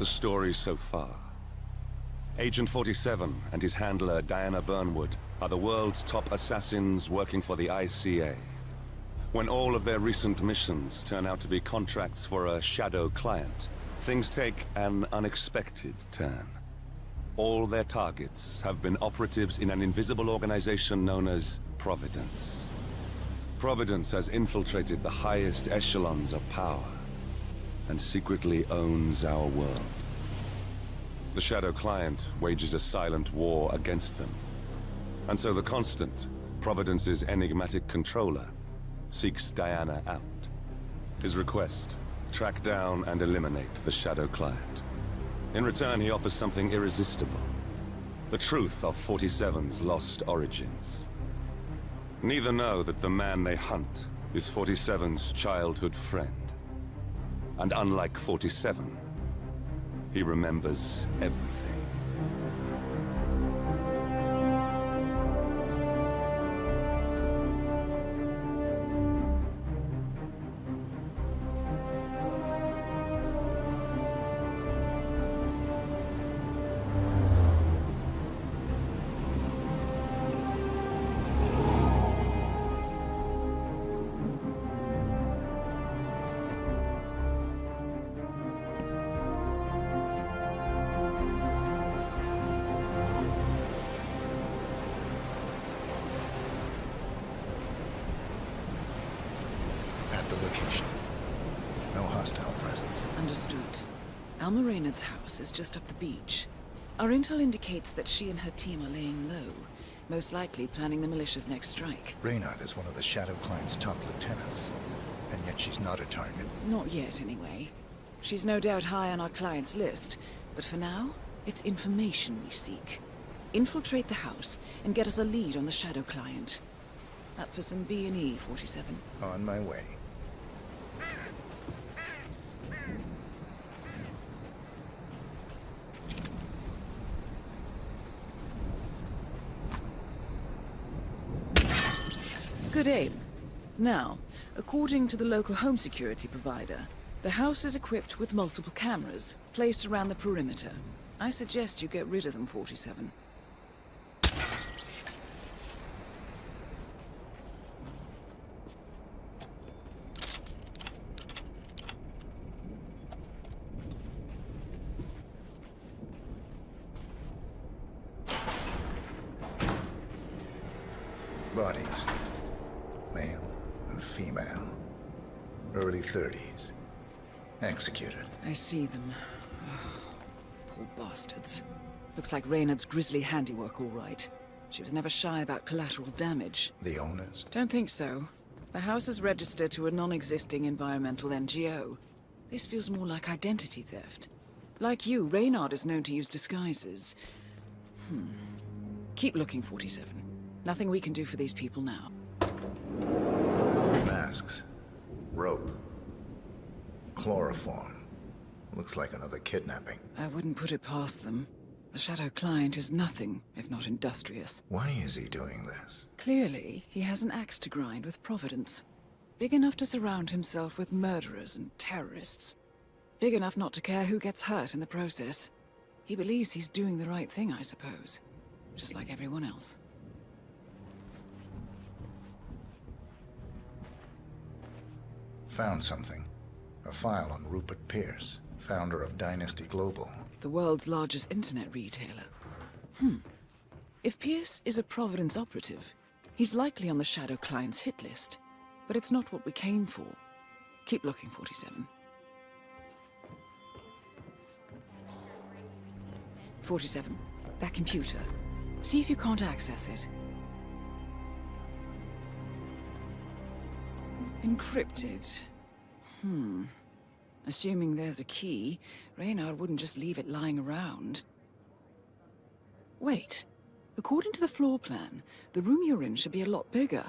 the story so far. Agent 47 and his handler Diana Burnwood are the world's top assassins working for the ICA. When all of their recent missions turn out to be contracts for a shadow client, things take an unexpected turn. All their targets have been operatives in an invisible organization known as Providence. Providence has infiltrated the highest echelons of power and secretly owns our world. The Shadow Client wages a silent war against them. And so the Constant, Providence's enigmatic controller, seeks Diana out. His request, track down and eliminate the Shadow Client. In return, he offers something irresistible. The truth of 47's lost origins. Neither know that the man they hunt is 47's childhood friend. And unlike 47, he remembers everything. Alma Reynard's house is just up the beach. Our intel indicates that she and her team are laying low, most likely planning the militia's next strike. Reynard is one of the Shadow Client's top lieutenants, and yet she's not a target. Not yet, anyway. She's no doubt high on our client's list, but for now, it's information we seek. Infiltrate the house and get us a lead on the Shadow Client. Up for some B&E, 47. On my way. Good aim. Now, according to the local home security provider, the house is equipped with multiple cameras placed around the perimeter. I suggest you get rid of them, 47. Bodies. Male and female. Early 30s. Executed. I see them. Poor bastards. Looks like Reynard's grisly handiwork, all right. She was never shy about collateral damage. The owners? Don't think so. The house is registered to a non-existing environmental NGO. This feels more like identity theft. Like you, Reynard is known to use disguises. Keep looking, 47. Nothing we can do for these people now. Masks. Rope. Chloroform. Looks like another kidnapping. I wouldn't put it past them. The Shadow Client is nothing if not industrious. Why is he doing this? Clearly, he has an axe to grind with Providence. Big enough to surround himself with murderers and terrorists. Big enough not to care who gets hurt in the process. He believes he's doing the right thing, I suppose. Just like everyone else. Found something. A file on Rupert Pierce, founder of Dynasty Global. The world's largest internet retailer. If Pierce is a Providence operative, he's likely on the Shadow Client's hit list. But it's not what we came for. Keep looking, 47. 47. That computer. See if you can't access it. Encrypted. Assuming there's a key, Reynard wouldn't just leave it lying around. Wait. According to the floor plan, the room you're in should be a lot bigger.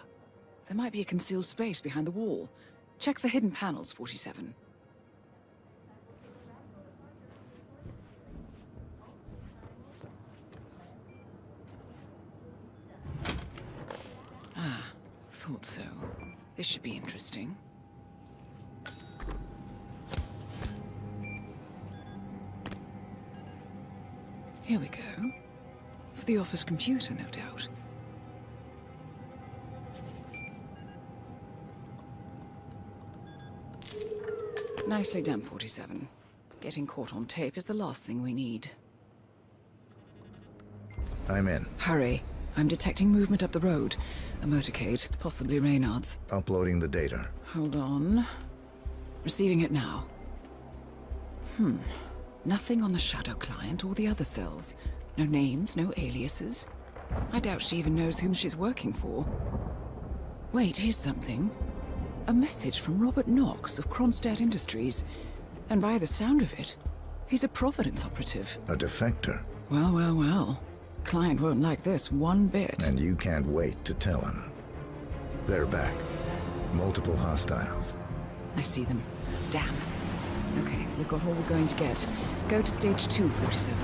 There might be a concealed space behind the wall. Check for hidden panels, 47. Thought so. This should be interesting. Here we go. For the office computer, no doubt. Nicely done, 47. Getting caught on tape is the last thing we need. I'm in. Hurry. I'm detecting movement up the road. A motorcade, possibly Reynard's. Uploading the data. Hold on. Receiving it now. Nothing on the Shadow client or the other cells. No names, no aliases. I doubt she even knows whom she's working for. Wait, here's something. A message from Robert Knox of Kronstadt Industries. And by the sound of it, he's a Providence operative. A defector. Well, well, well. Client won't like this one bit. And you can't wait to tell him. They're back. Multiple hostiles. I see them. Damn. Okay, we've got all we're going to get. Go to stage 2, 47.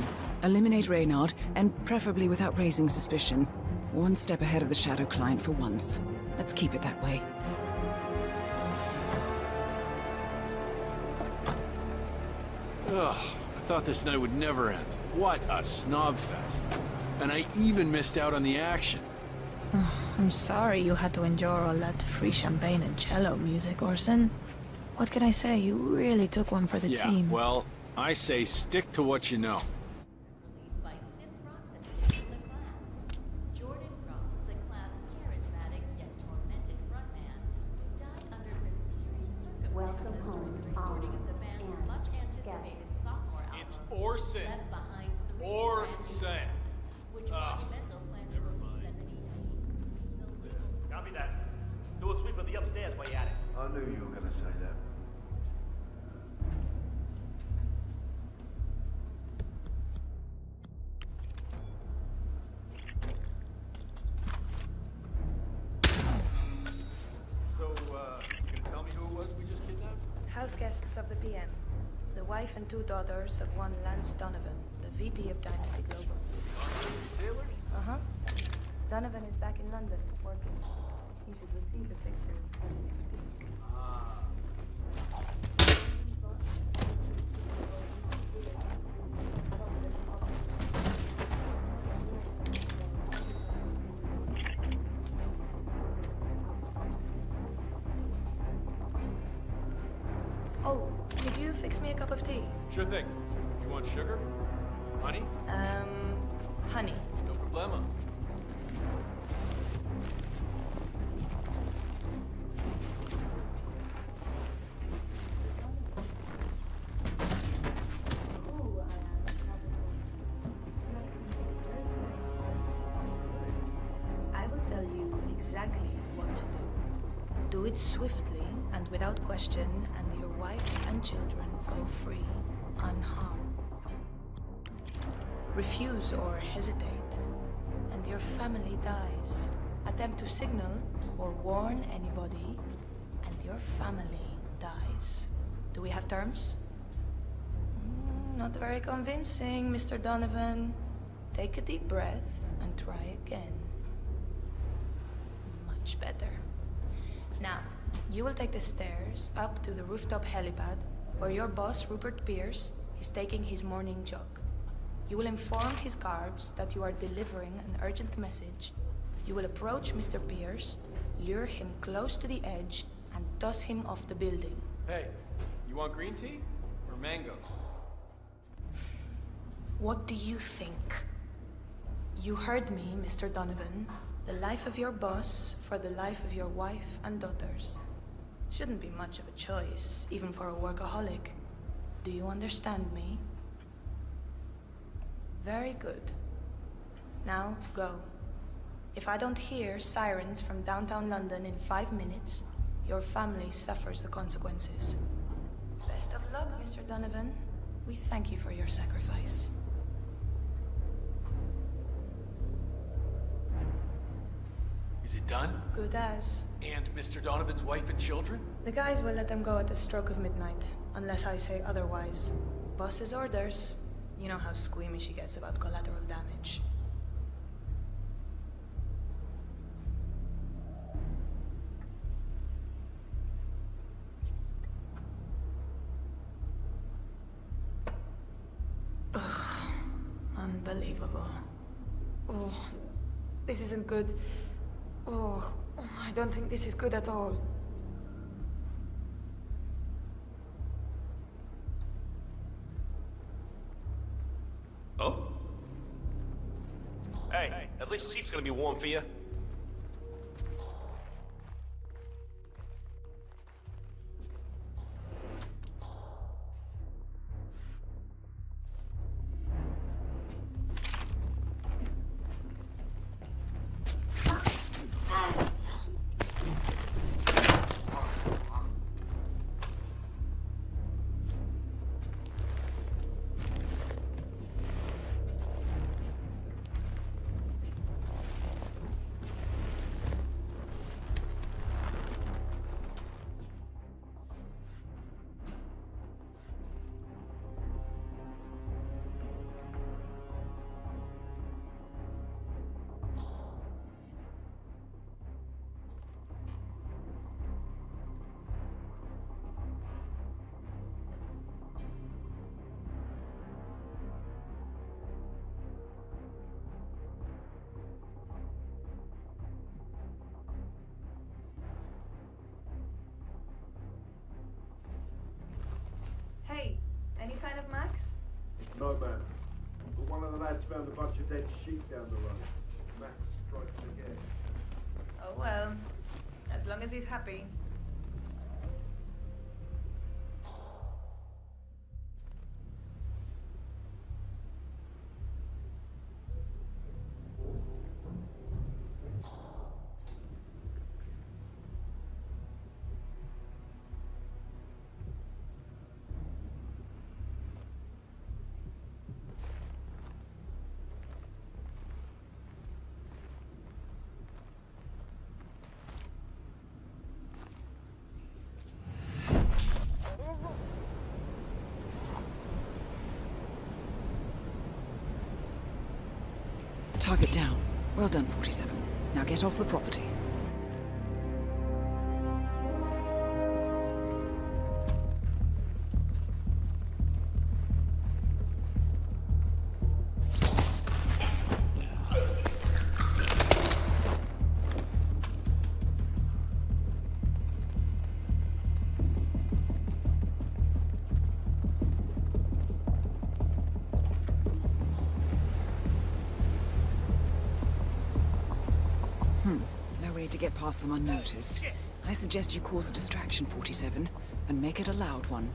Eliminate Reynard, and preferably without raising suspicion. One step ahead of the Shadow client for once. Let's keep it that way. Ugh, I thought this night would never end. What a snob fest. And I even missed out on the action. I'm sorry you had to endure all that free champagne and cello music, Orson. What can I say? You really took one for the team. Well, I say stick to what you know. Released by Synth Rocks and Synth the Class. Jordan Cross, the class charismatic yet tormented frontman, who died under mysterious circumstances during the recording of the band's much anticipated sophomore album. It's Orson. Left behind 3 Orson. brand new tracks, which Monumental planned to release as an EP. The legal Copy that. Do a sweep of the upstairs while you're at it. I knew you were gonna say that. So, you gonna tell me who it was we just kidnapped? House guests of the PM. The wife and 2 daughters of one Lance Donovan, the VP of Dynasty Global. Taylor? Uh-huh. Donovan is back in London, working. He should receive the pictures as we speak. Oh, could you fix me a cup of tea? Sure thing. You want sugar? Honey? Honey. No problema. I will tell you exactly what to do. Do it swiftly and without question, and your wife and children go free, unharmed. Refuse or hesitate, and your family dies. Attempt to signal or warn anybody, and your family dies. Do we have terms? Not very convincing, Mr. Donovan. Take a deep breath and try again. Much better. Now, you will take the stairs up to the rooftop helipad, where your boss, Rupert Pierce, is taking his morning jog. You will inform his guards that you are delivering an urgent message. You will approach Mr. Pierce, lure him close to the edge, and toss him off the building. Hey, you want green tea or mango? What do you think? You heard me, Mr. Donovan. The life of your boss for the life of your wife and daughters. Shouldn't be much of a choice, even for a workaholic. Do you understand me? Very good. Now, go. If I don't hear sirens from downtown London in 5 minutes, your family suffers the consequences. Best of luck, Mr. Donovan. We thank you for your sacrifice. Is it done? Good as. And Mr. Donovan's wife and children? The guys will let them go at the stroke of midnight, unless I say otherwise. Boss's orders. You know how squeamish he gets about collateral damage. Ugh, Unbelievable. Oh, this isn't good. Oh, I don't think this is good at all. Oh? Hey, at least the seat's gonna be warm for you. Hey, any sign of Max? No, man. But one of the lads found a bunch of dead sheep down the road. Max strikes again. Oh well, as long as he's happy. Target down. Well done, 47. Now get off the property. No way to get past them unnoticed. I suggest you cause a distraction, 47, and make it a loud one.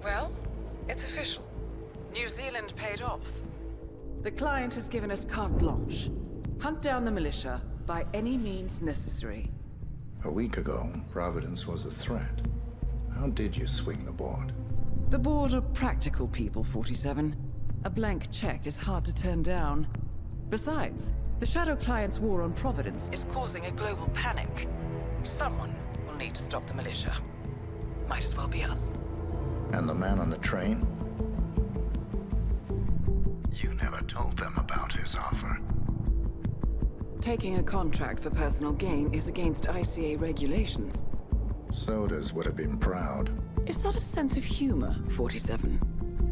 Well, it's official. New Zealand paid off. The client has given us carte blanche. Hunt down the militia by any means necessary. A week ago, Providence was a threat. How did you swing the board? The board are practical people, 47. A blank check is hard to turn down. Besides, the Shadow Client's war on Providence is causing a global panic. Someone will need to stop the militia. Might as well be us. And the man on the train? You never told them about his offer. Taking a contract for personal gain is against ICA regulations. Sodas would have been proud. Is that a sense of humor, 47?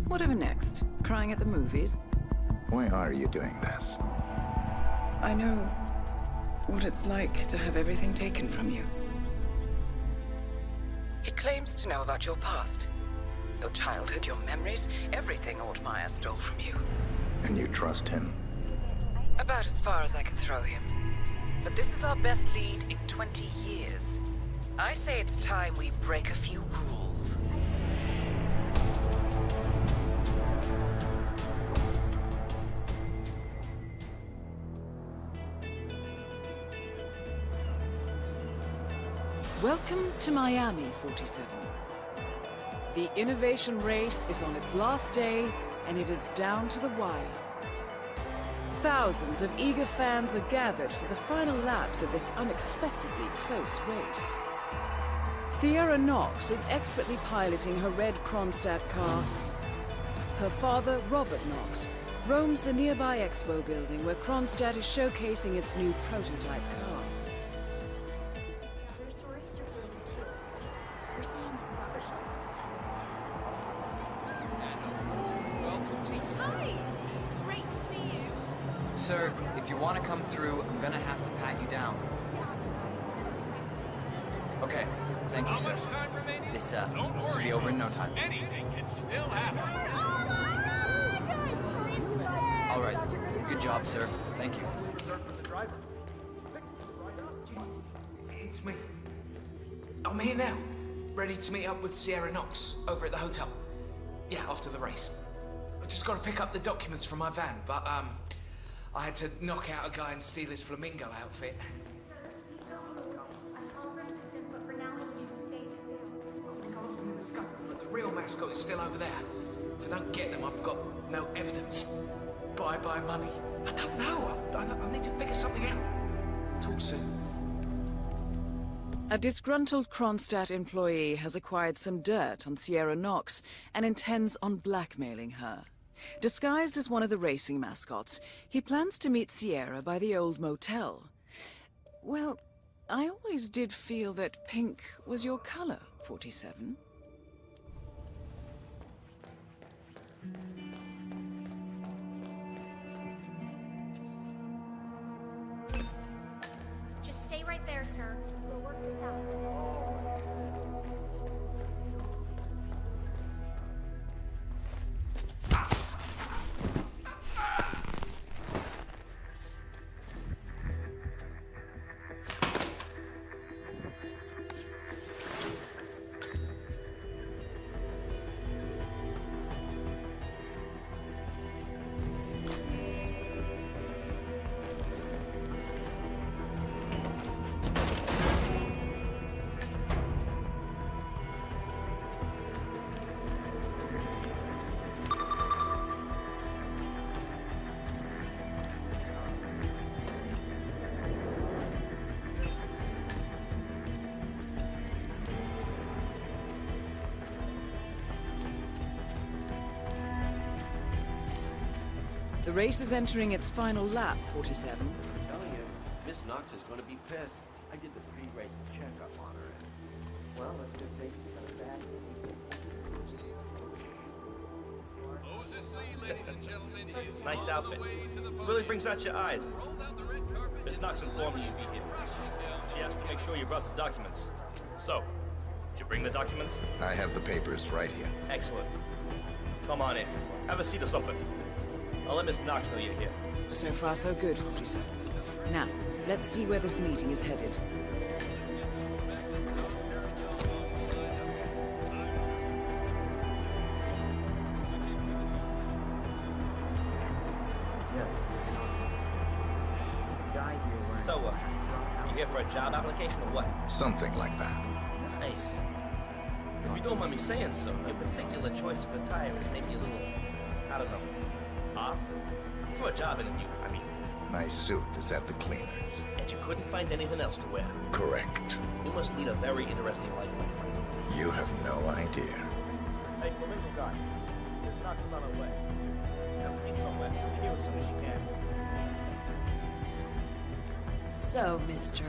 Whatever next? Crying at the movies? Why are you doing this? I know what it's like to have everything taken from you. He claims to know about your past. Your childhood, your memories, everything Altmeyer stole from you. And you trust him? About as far as I can throw him. But this is our best lead in 20 years. I say it's time we break a few rules. Welcome to Miami, 47. The innovation race is on its last day, and it is down to the wire. Thousands of eager fans are gathered for the final laps of this unexpectedly close race. Sierra Knox is expertly piloting her red Kronstadt car. Her father, Robert Knox, roams the nearby expo building where Kronstadt is showcasing its new prototype car. There's stories circulating too. They're saying that Robert Knox has Welcome to you. Hi! Great to see you. Sir, if you want to come through, I'm gonna have to pat you down. Okay, thank you, sir. This, will be over in no time. Anything can still happen. All right, good job, sir. Thank you. It's me. I'm here now, ready to meet up with Sierra Knox over at the hotel. Yeah, after the race. I've just got to pick up the documents from my van, but, I had to knock out a guy and steal his flamingo outfit. But the real mascot is still over there. If I don't get them, I've got no evidence. Bye-bye money. I don't know. I need to figure something out. Talk soon. A disgruntled Kronstadt employee has acquired some dirt on Sierra Knox and intends on blackmailing her. Disguised as one of the racing mascots, he plans to meet Sierra by the old motel. Well, I always did feel that pink was your color, 47. Just stay right there, sir. We'll work this out. The race is entering its final lap, 47. I'm telling you, Miss Knox is going to be pissed. I did the pre-race checkup on her. Well, let's just say she's got a bad Ladies and gentlemen, nice outfit. Really brings out your eyes. Miss Knox informed me you'd be here. She asked to make sure you brought the documents. So, did you bring the documents? I have the papers right here. Excellent. Come on in. Have a seat or something. I'll let Miss Knox know you're here. So far, so good, 47. Now, let's see where this meeting is headed. So, you here for a job application or what? Something like that. Nice. If you don't mind me saying so, your particular choice of attire is maybe a little, I don't know, off? For a job interview, I mean. My suit is at the cleaners. And you couldn't find anything else to wear? Correct. You must lead a very interesting life, my friend. You have no idea. Hey, flamingo guy. Miss Knox is on her way. Come speak somewhere. She'll be here as soon as she can. So, Mr.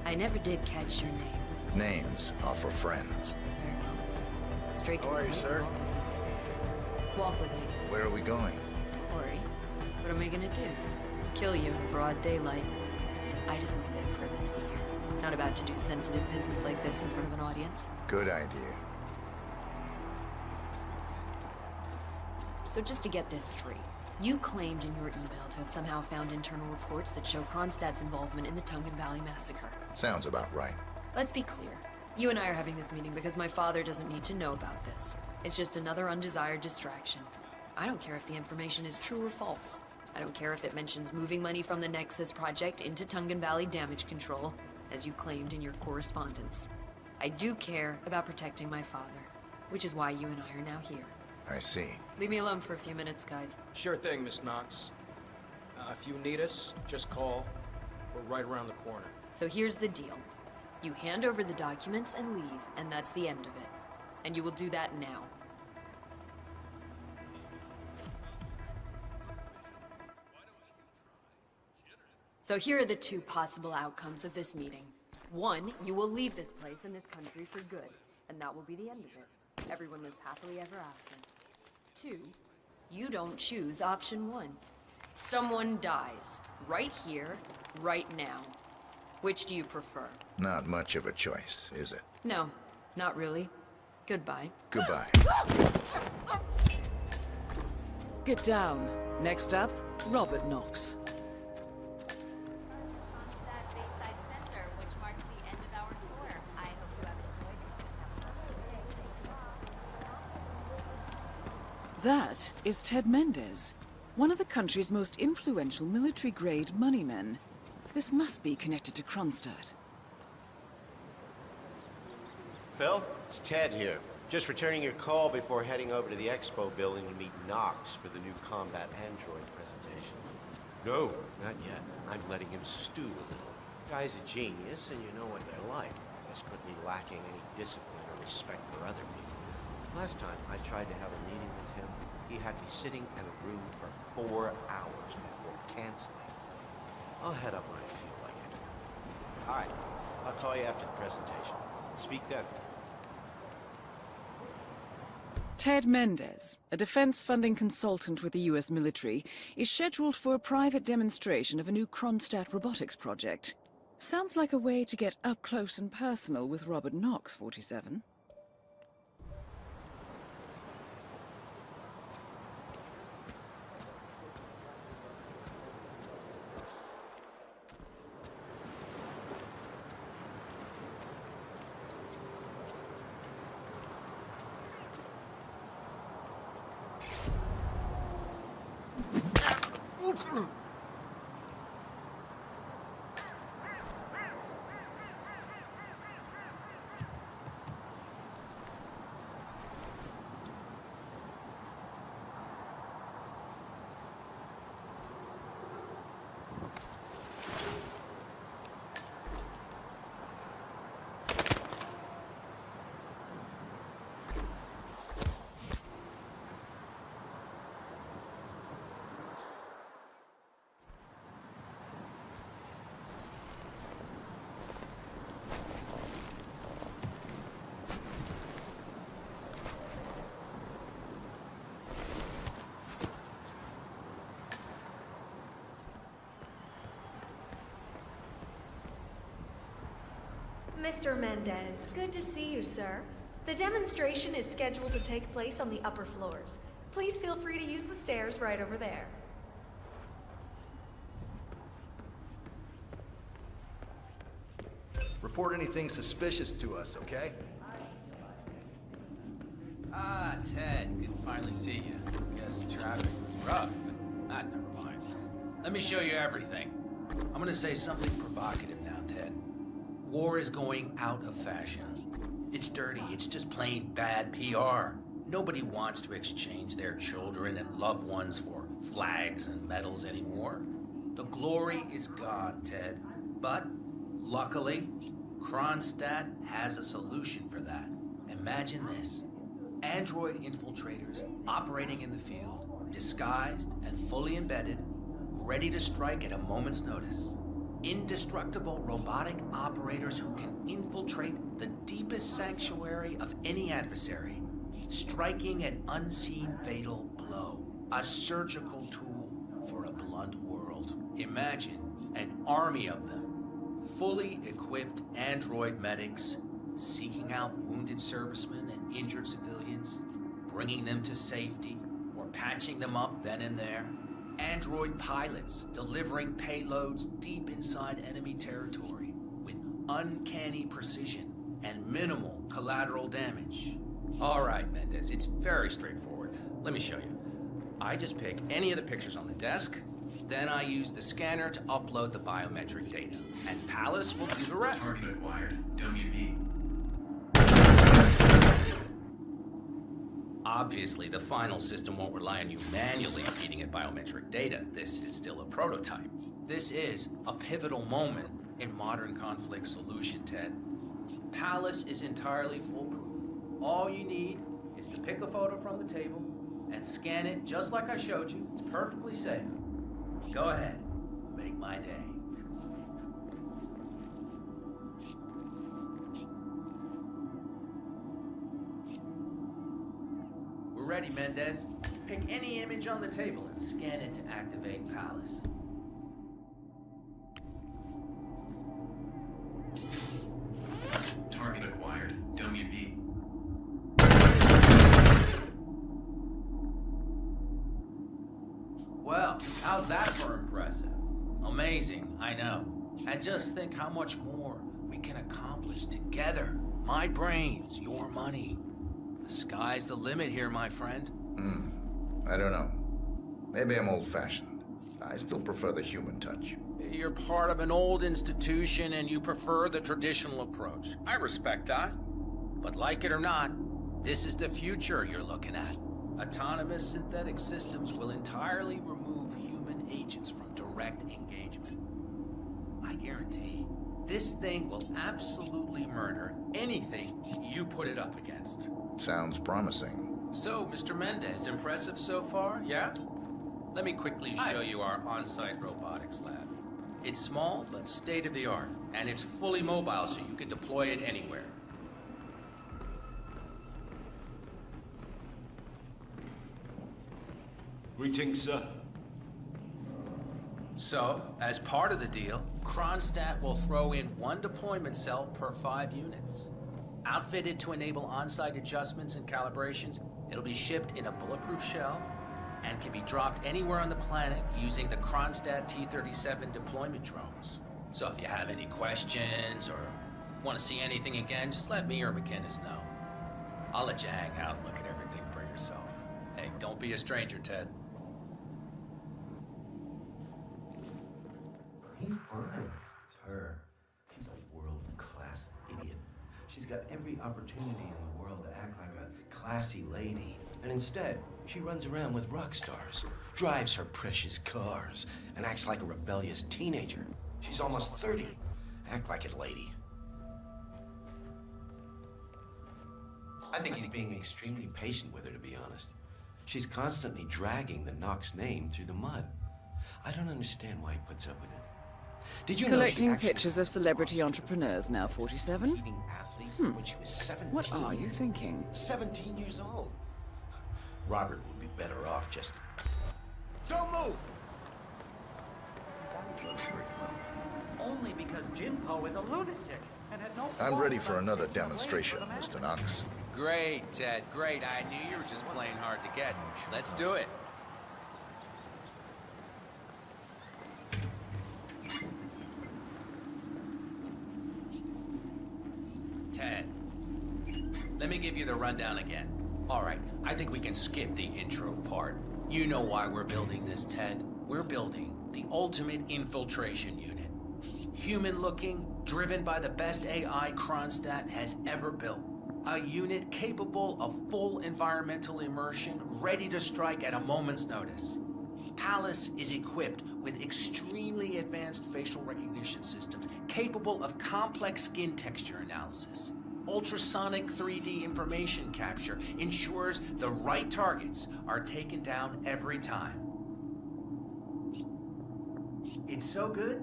I never did catch your name. Names are for friends. Very well. Straight to How the are you, point sir? of all business. Walk with me. Where are we going? Don't worry. What am I gonna do? Kill you in broad daylight. I just want a bit of privacy here. Not about to do sensitive business like this in front of an audience. Good idea. So just to get this straight, you claimed in your email to have somehow found internal reports that show Kronstadt's involvement in the Tungan Valley massacre. Sounds about right. Let's be clear. You and I are having this meeting because my father doesn't need to know about this. It's just another undesired distraction. I don't care if the information is true or false. I don't care if it mentions moving money from the Nexus project into Tungan Valley damage control, as you claimed in your correspondence. I do care about protecting my father, which is why you and I are now here. I see. Leave me alone for a few minutes, guys. Sure thing, Miss Knox. If you need us, just call. We're right around the corner. So here's the deal. You hand over the documents and leave, and that's the end of it. And you will do that now. So here are the two possible outcomes of this meeting. One, you will leave this place and this country for good, and that will be the end of it. Everyone lives happily ever after. Two, you don't choose option one. Someone dies. Right here, right now. Which do you prefer? Not much of a choice, is it? No, not really. Goodbye. Goodbye. Get down. Next up, Robert Knox. That is Ted Mendez, one of the country's most influential military-grade moneymen. This must be connected to Kronstadt. Phil, it's Ted here. Just returning your call before heading over to the expo building to meet Knox for the new combat android presentation. No, not yet. I'm letting him stew a little. Guy's a genius, and you know what they're like. Desperately lacking any discipline or respect for other people. Last time I tried to have a meeting with him, he had me sitting in a room for 4 hours before canceling. I'll head up when I feel like it. All right, I'll call you after the presentation. Speak then. Ted Mendez, a defense funding consultant with the US military, is scheduled for a private demonstration of a new Kronstadt robotics project. Sounds like a way to get up close and personal with Robert Knox, 47. Mr. Mendez, good to see you, sir. The demonstration is scheduled to take place on the upper floors. Please feel free to use the stairs right over there. Report anything suspicious to us, okay? Ah, Ted, good to finally see you. Guess traffic was rough. Ah, never mind. Let me show you everything. I'm gonna say something provocative now, Ted. War is going out of fashion. It's dirty, it's just plain bad PR. Nobody wants to exchange their children and loved ones for flags and medals anymore. The glory is gone, Ted. But, luckily, Kronstadt has a solution for that. Imagine this. Android infiltrators operating in the field, disguised and fully embedded, ready to strike at a moment's notice. Indestructible robotic operators who can infiltrate the deepest sanctuary of any adversary, striking an unseen fatal blow, a surgical tool for a blunt world. Imagine an army of them, fully equipped android medics, seeking out wounded servicemen and injured civilians, bringing them to safety, or patching them up then and there. Android pilots delivering payloads deep inside enemy territory with uncanny precision and minimal collateral damage. All right, Mendez, it's very straightforward. Let me show you. I just pick any of the pictures on the desk, then I use the scanner to upload the biometric data, and Palace will do the rest. Target acquired. WB. Obviously, the final system won't rely on you manually feeding it biometric data. This is still a prototype. This is a pivotal moment in modern conflict solution, Ted. Palace is entirely foolproof. All you need is to pick a photo from the table and scan it just like I showed you. It's perfectly safe. Go ahead. Make my day. We're ready, Mendez. Pick any image on the table and scan it to activate Palace. Target acquired. WB. Well, how's that for impressive? Amazing, I know. And just think how much more we can accomplish together. My brains, your money. The sky's the limit here, my friend. I don't know. Maybe I'm old-fashioned. I still prefer the human touch. You're part of an old institution and you prefer the traditional approach. I respect that. But like it or not, this is the future you're looking at. Autonomous synthetic systems will entirely remove human agents from direct engagement. I guarantee this thing will absolutely murder anything you put it up against. Sounds promising. So, Mr. Mendez, impressive so far, yeah? Let me quickly show you our on-site robotics lab. It's small, but state-of-the-art, and it's fully mobile, so you can deploy it anywhere. Greetings, sir. So, as part of the deal, Kronstadt will throw in 1 deployment cell per 5 units. Outfitted to enable on-site adjustments and calibrations, it'll be shipped in a bulletproof shell and can be dropped anywhere on the planet using the Kronstadt T-37 deployment drones. So if you have any questions or want to see anything again, just let me or McInnes know. I'll let you hang out and look at everything for yourself. Hey, don't be a stranger, Ted. He's fine. It's her. She's a world-class idiot. She's got every opportunity in the world to act like a classy lady. And instead, she runs around with rock stars, drives her precious cars, and acts like a rebellious teenager. She's almost 30. Act like it, lady. I think he's being extremely patient with her, to be honest. She's constantly dragging the Knox name through the mud. I don't understand why he puts up with it. Did you Collecting pictures of celebrity entrepreneurs now 47? when she was 17? What are you thinking? 17 years old. Robert would be better off just... Don't move! Only because Jimpo is a lunatic and had no... I'm ready for another demonstration, Mr. Knox. Great, Ted, great. I knew you were just playing hard to get. Let's do it. Ted, let me give you the rundown again. All right, I think we can skip the intro part. You know why we're building this, Ted. We're building the ultimate infiltration unit. Human-looking, driven by the best AI Kronstadt has ever built. A unit capable of full environmental immersion, ready to strike at a moment's notice. Palace is equipped with extremely advanced facial recognition systems, capable of complex skin texture analysis. Ultrasonic 3D information capture ensures the right targets are taken down every time. It's so good,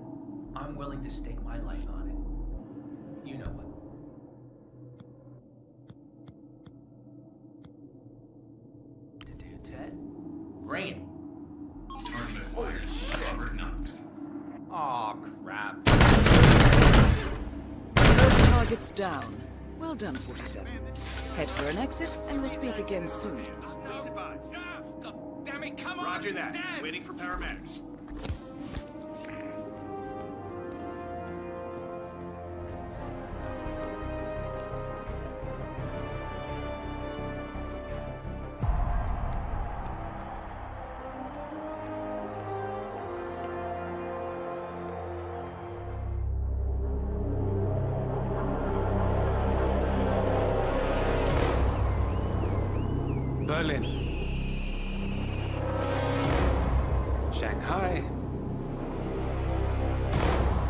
I'm willing to stake my life on it. You know what? Aw, crap. Both targets down. Well done, 47. Head for an exit, and we'll speak again soon. Damn it, come on! Roger that. Damn. Waiting for paramedics. Berlin, Shanghai,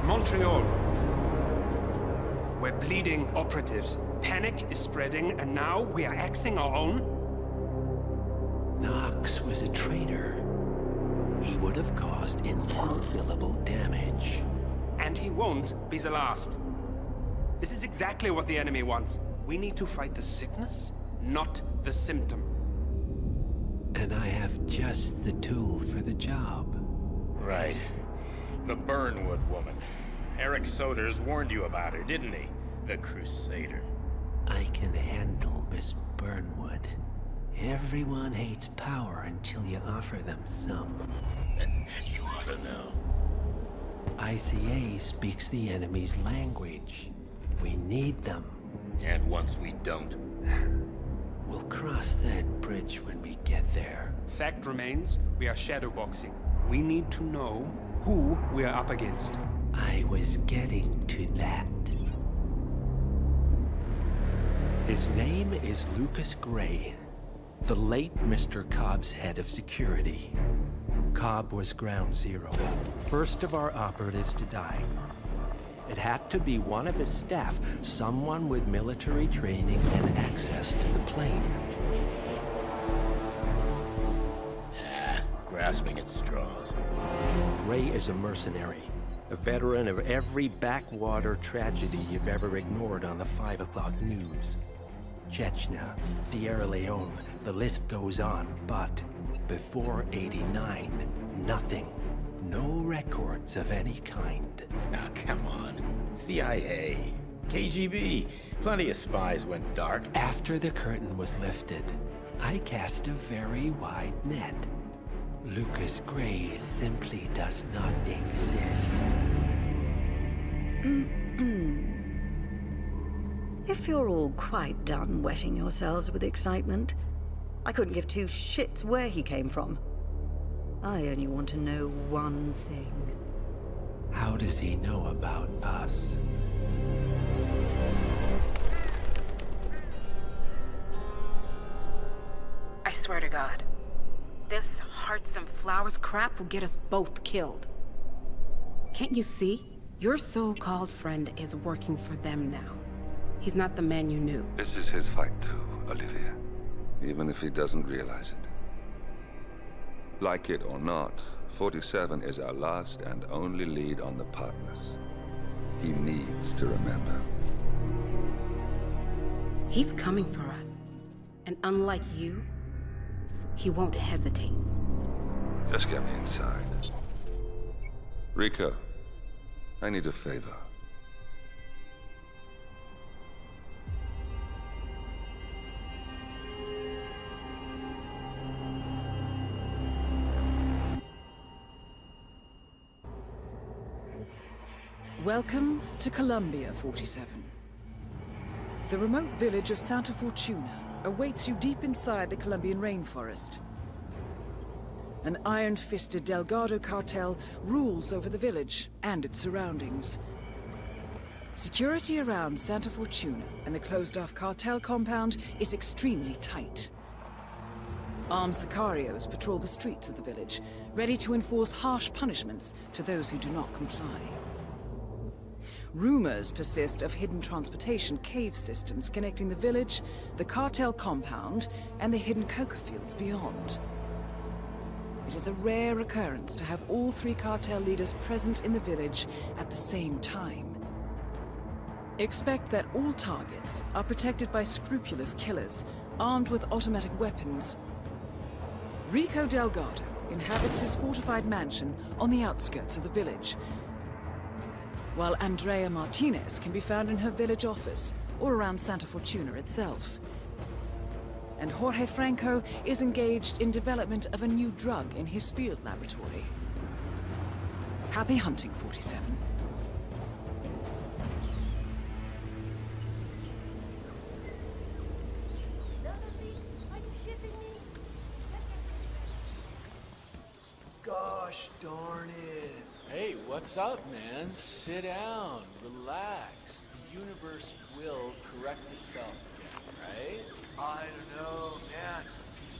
Montreal. We're bleeding operatives. Panic is spreading, and now we are axing our own? Knox was a traitor. He would have caused incalculable damage. And he won't be the last. This is exactly what the enemy wants. We need to fight the sickness, not the symptom. And I have just the tool for the job. Right. The Burnwood woman. Eric Soders warned you about her, didn't he? The Crusader. I can handle Miss Burnwood. Everyone hates power until you offer them some. You ought to know. ICA speaks the enemy's language. We need them. And once we don't... We'll cross that bridge when we get there. Fact remains, we are shadowboxing. We need to know who we are up against. I was getting to that. His name is Lucas Gray, the late Mr. Cobb's head of security. Cobb was ground zero, first of our operatives to die. It had to be one of his staff, someone with military training and access to the plane. Grasping at straws. Gray is a mercenary, a veteran of every backwater tragedy you've ever ignored on the 5 o'clock news. Chechnya, Sierra Leone, the list goes on, but before '89, nothing. No records of any kind. Now, come on. CIA, KGB, plenty of spies went dark. After the curtain was lifted, I cast a very wide net. Lucas Gray simply does not exist. If you're all quite done wetting yourselves with excitement, I couldn't give two shits where he came from. I only want to know one thing. How does he know about us? I swear to God, this hearts and flowers crap will get us both killed. Can't you see? Your so-called friend is working for them now. He's not the man you knew. This is his fight too, Olivia. Even if he doesn't realize it. Like it or not, 47 is our last and only lead on the partners. He needs to remember. He's coming for us. And unlike you, he won't hesitate. Just get me inside. Rico, I need a favor. Welcome to Colombia, 47. The remote village of Santa Fortuna awaits you deep inside the Colombian rainforest. An iron-fisted Delgado cartel rules over the village and its surroundings. Security around Santa Fortuna and the closed-off cartel compound is extremely tight. Armed sicarios patrol the streets of the village, ready to enforce harsh punishments to those who do not comply. Rumors persist of hidden transportation cave systems connecting the village, the cartel compound, and the hidden coca fields beyond. It is a rare occurrence to have all three cartel leaders present in the village at the same time. Expect that all targets are protected by scrupulous killers, armed with automatic weapons. Rico Delgado inhabits his fortified mansion on the outskirts of the village, while Andrea Martinez can be found in her village office or around Santa Fortuna itself. And Jorge Franco is engaged in development of a new drug in his field laboratory. Happy hunting, 47. Gosh darn it. Hey, what's up, man? Sit down, relax. The universe will correct itself again, right? I don't know, man.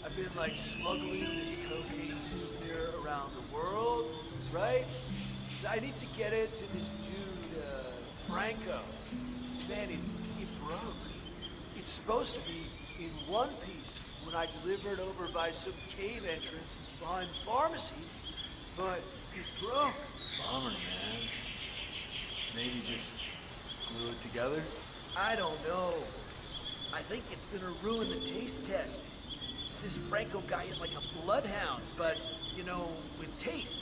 I've been like smuggling this cocaine souvenir around the world, right? I need to get it to this dude, Franco. Man, it broke. It's supposed to be in one piece when I deliver it over by some cave entrance behind the pharmacy, but it broke. Bummer, man. Maybe just glue it together? I don't know. I think it's gonna ruin the taste test. This Franco guy is like a bloodhound, but, you know, with taste.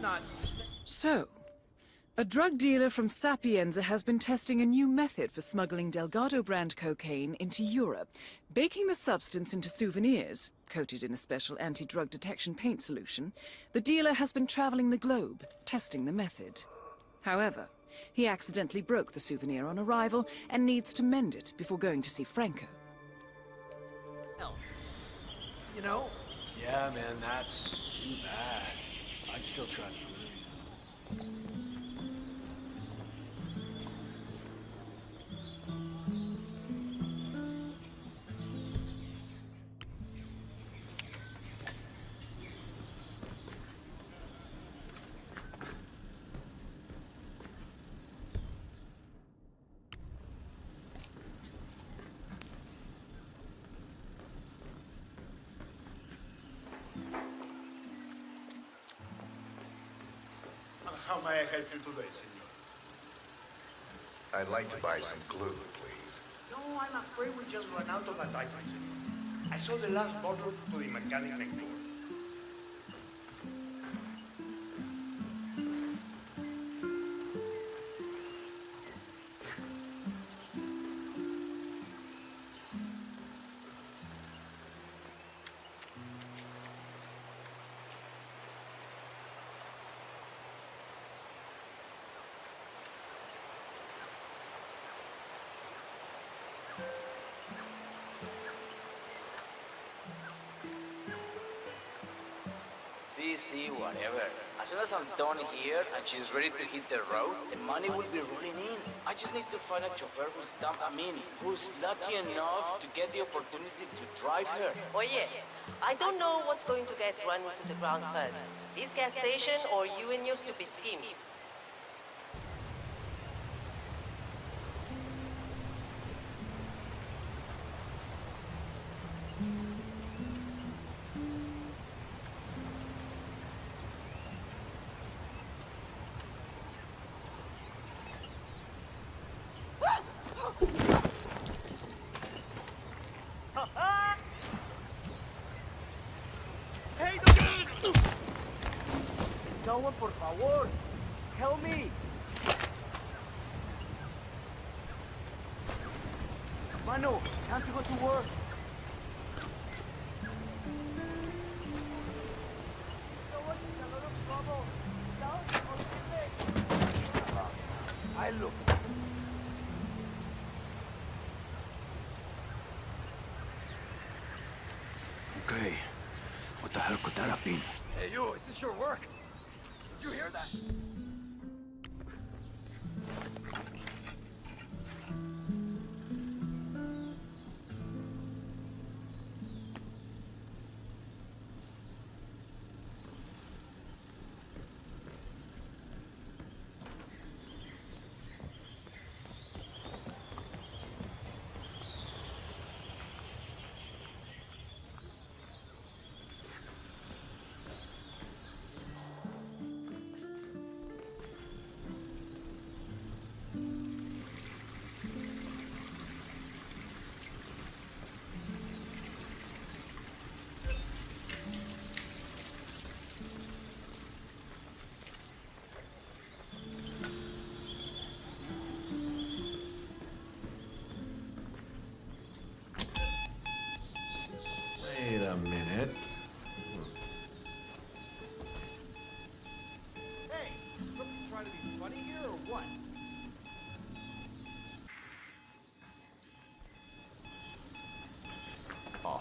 Not... So, a drug dealer from Sapienza has been testing a new method for smuggling Delgado brand cocaine into Europe, baking the substance into souvenirs, coated in a special anti-drug detection paint solution. The dealer has been traveling the globe, testing the method. However, he accidentally broke the souvenir on arrival and needs to mend it before going to see Franco. You know? Yeah, man, that's too bad. I'd still try to glue you. How may I help you today, senor? I'd like to buy some glue, please. No, I'm afraid we just ran out of that item, senor. I saw the last bottle to the mechanic next door. See, whatever. As soon as I'm done here and she's ready to hit the road, the money will be rolling in. I just need to find a chauffeur who's lucky enough to get the opportunity to drive her. Oye, I don't know what's going to get run into the ground first. This gas station or you and your stupid schemes. Someone, por favor, help me! Mano, time to go to work. I look. Okay, what the hell could that have been? Hey, you, is this your work? Did you hear that? funny here or what? Oh.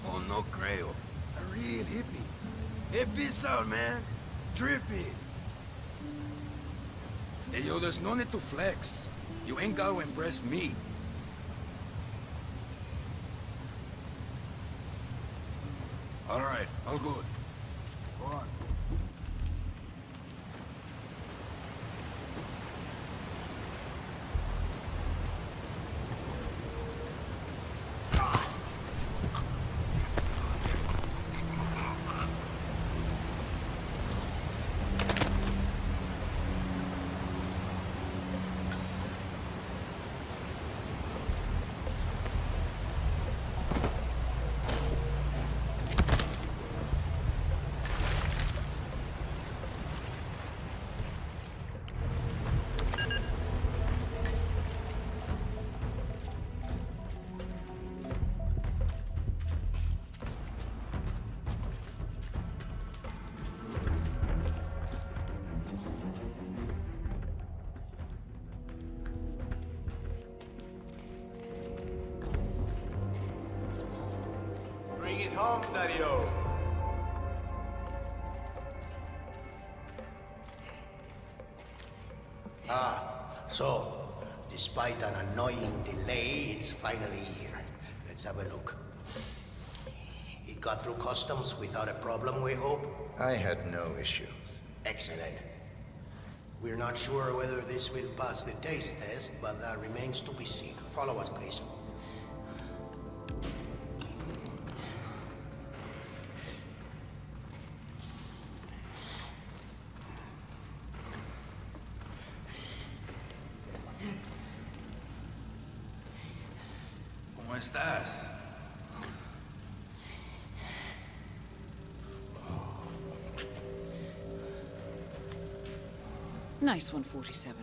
Oh, no creo. A real hippie. Hippie's out, man. Trippy. Hey, yo, there's no need to flex. You ain't gotta impress me. All right, all good. Go on. Bring it home, Daddy-O. So, despite an annoying delay, it's finally here. Let's have a look. It got through customs without a problem, we hope? I had no issues. Excellent. We're not sure whether this will pass the taste test, but that remains to be seen. Follow us, please. ¿Cómo estás? Nice one, 47.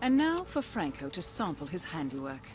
And now for Franco to sample his handiwork.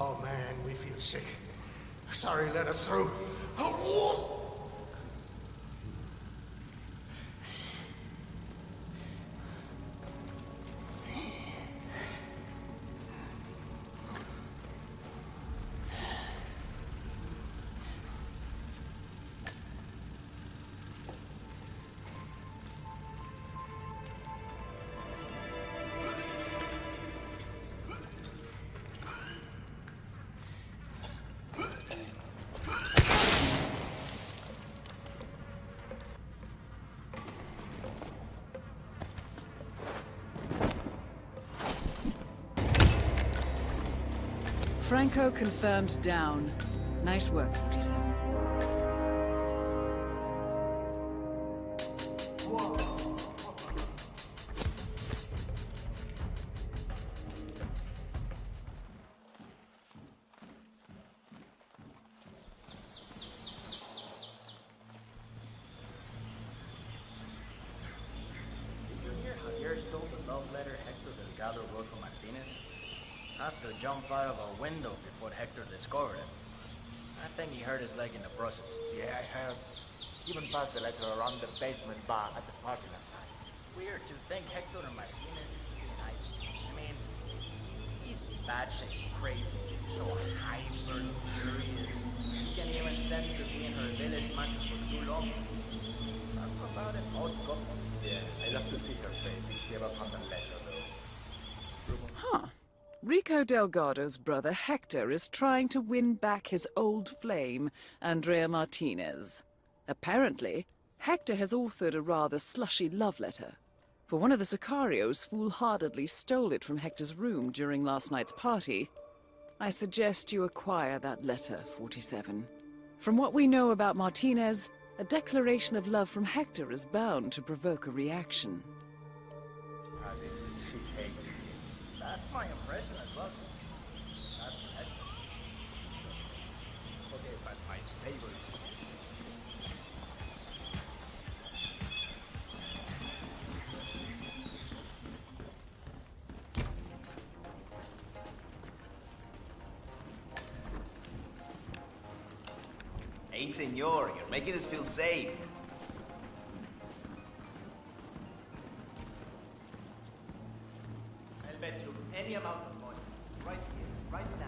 Oh man, we feel sick. Sorry, let us through. Oh, Franco confirmed down. Nice work, 47. Did you hear Javier stole the love letter Hector Delgado wrote for Martinez? Had to jump out of a window before Hector discovered it. I think he hurt his leg in the process. Yeah, I heard. Even passed the letter around the basement bar at the parking lot. Weird to think Hector and Martinez used to be nice. I mean, he's batshit crazy, so hyper furious. He can't even stand to be in her village matches for too long. Talk about an odd couple. Yeah, I love to Franco Delgado's brother Hector is trying to win back his old flame, Andrea Martinez. Apparently, Hector has authored a rather slushy love letter. For one of the Sicarios foolhardily stole it from Hector's room during last night's party. I suggest you acquire that letter, 47. From what we know about Martinez, a declaration of love from Hector is bound to provoke a reaction. That's my impression as well. That's Hector. Okay, but my favorite. Hey, senor, you're making us feel safe. I'll bet you any amount of money. Right here, right now.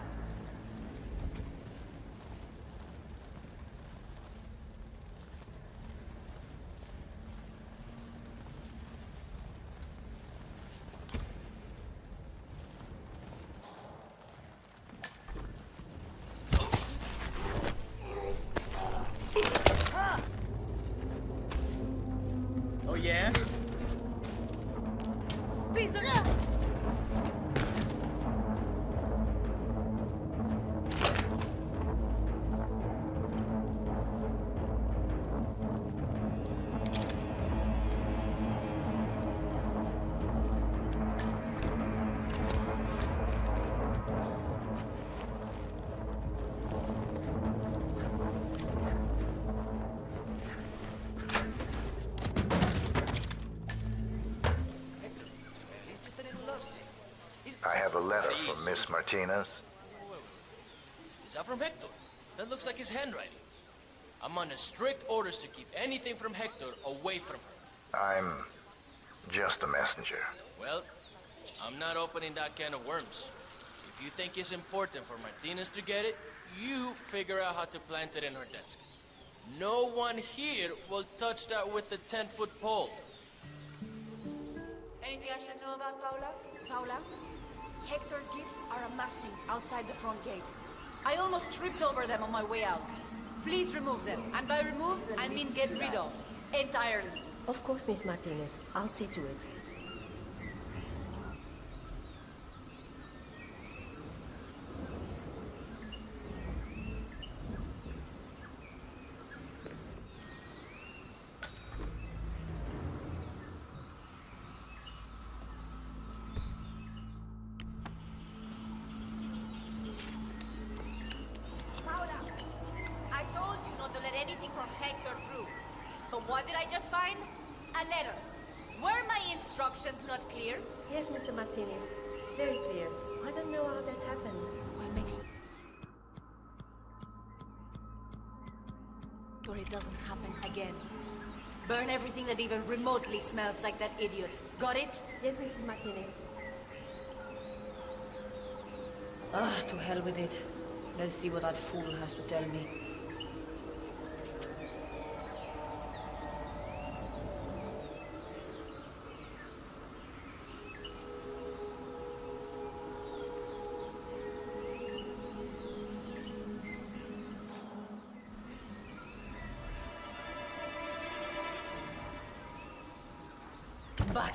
Oh, yeah? I have a letter from Miss Martinez. Is that from Hector? That looks like his handwriting. I'm under strict orders to keep anything from Hector away from her. I'm just a messenger. Well, I'm not opening that can of worms. If you think it's important for Martinez to get it, you figure out how to plant it in her desk. No one here will touch that with the 10-foot pole. Anything I should know about Paula? Paula? Hector's gifts are amassing outside the front gate. I almost tripped over them on my way out. Please remove them. And by remove, I mean get rid of. Entirely. Of course, Miss Martinez. I'll see to it. What did I just find? A letter. Were my instructions not clear? Yes, Mr. Martinez. Very clear. I don't know how that happened. Well, make sure it doesn't happen again. Burn everything that even remotely smells like that idiot. Got it? Yes, Mrs. Martinez. To hell with it. Let's see what that fool has to tell me. But...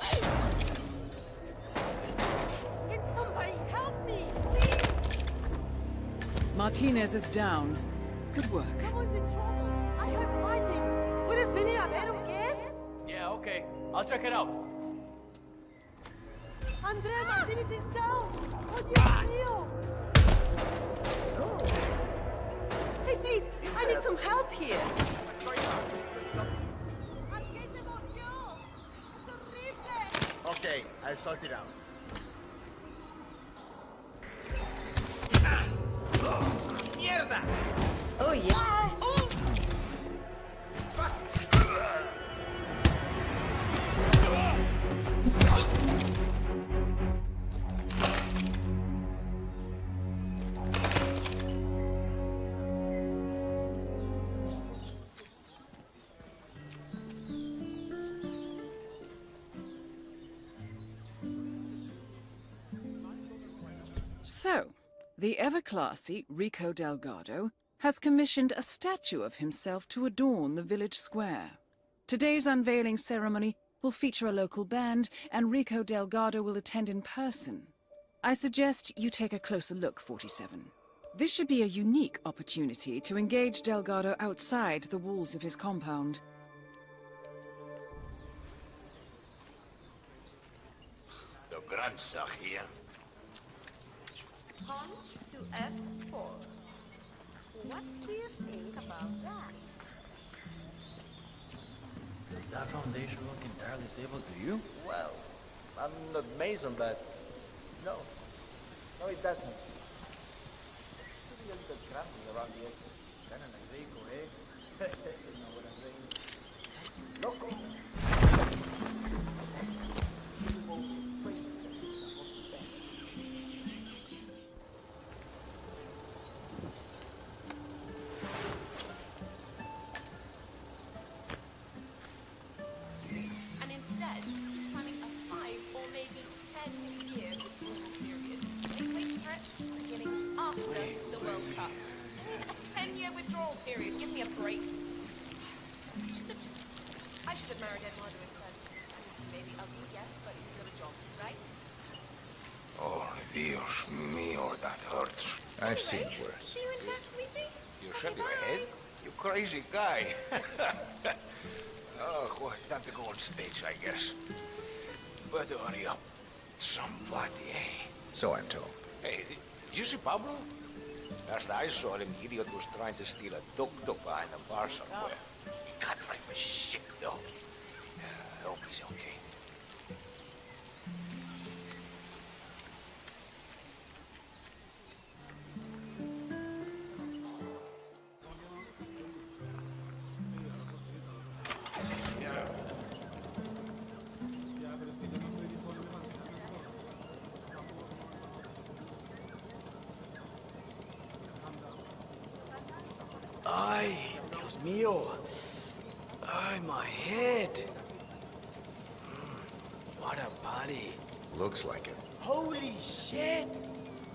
Can somebody help me, please? Martinez is down. Good work. Someone's in trouble. I heard fighting. ¿Puedes venir a ver o qué es? Yeah, okay. I'll check it out. Andrea Martinez is down. Oh, Dios mío. Hey, please. I need some help here. Okay, I'll sort it out. Mierda! Oh, yeah. So, the ever-classy Rico Delgado has commissioned a statue of himself to adorn the village square. Today's unveiling ceremony will feature a local band, and Rico Delgado will attend in person. I suggest you take a closer look, 47. This should be a unique opportunity to engage Delgado outside the walls of his compound. The Grand Shah here. Pawn to F4. What do you think about that? Does that foundation look entirely stable to you? Well, I'm not Mason, but no. No, it doesn't. Maybe a little crumbly around the edges. Kind of like Rico, eh? You know what I'm saying? Loco! And instead, he's planning a 5 or maybe 10-year withdrawal period. Wait for it. Beginning after the World Cup. A 10-year withdrawal period. Give me a break. I should have married Eduardo instead. Maybe ugly, yes, but he's got a job, right? Oh, Dios mío, that hurts. I've seen worse. See you in church, sweetie? You shake your head? You crazy guy. Oh, well, time to go on stage, I guess. Better hurry up. Somebody, eh? So I'm told. Hey, did you see Pablo? Last I saw him, idiot was trying to steal a tuk-tuk behind a bar somewhere. He can't drive for shit, though. I hope he's okay. Ay, Dios mío. Ay, my head. What a body. Looks like it. Holy shit!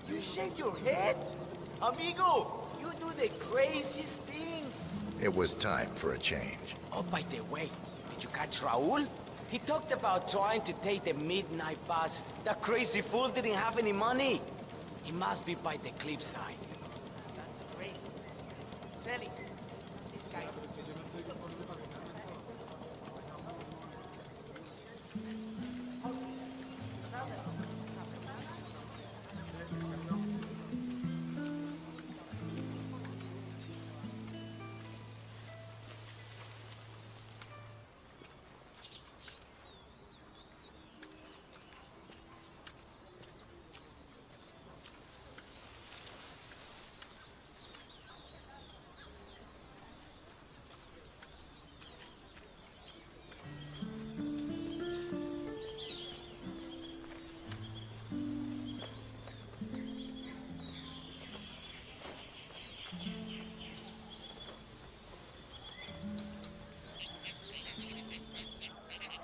You shave your head? Amigo, you do the craziest things. It was time for a change. Oh, by the way, did you catch Raul? He talked about trying to take the midnight bus. That crazy fool didn't have any money. He must be by the cliffside. That's crazy. Sally, this guy.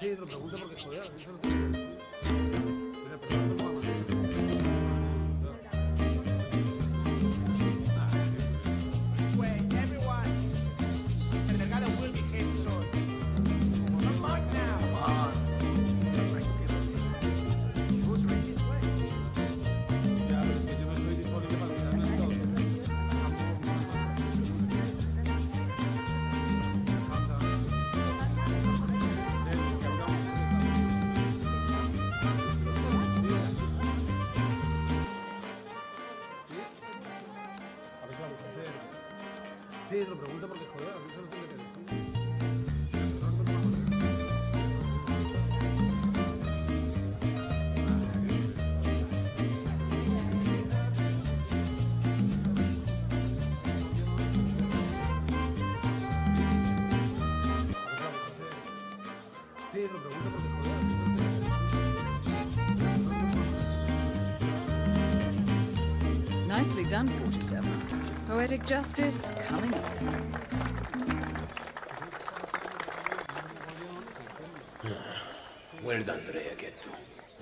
Sí, te lo pregunto porque joder, a mí se lo tengo que decir. Mira, pero no tengo más. Wait, everyone! The Delgado will behave soon. Come on now! Come on. Who's right this way? Ya, pero es que yo no estoy disponible para mirarme el todo. Sí, te lo pregunto porque joder, a mí se lo tengo que decir. Sí, te lo pregunto porque joder, a mí se lo tengo que decir. Nicely done, 47. Poetic justice coming up. Where did Andrea get to?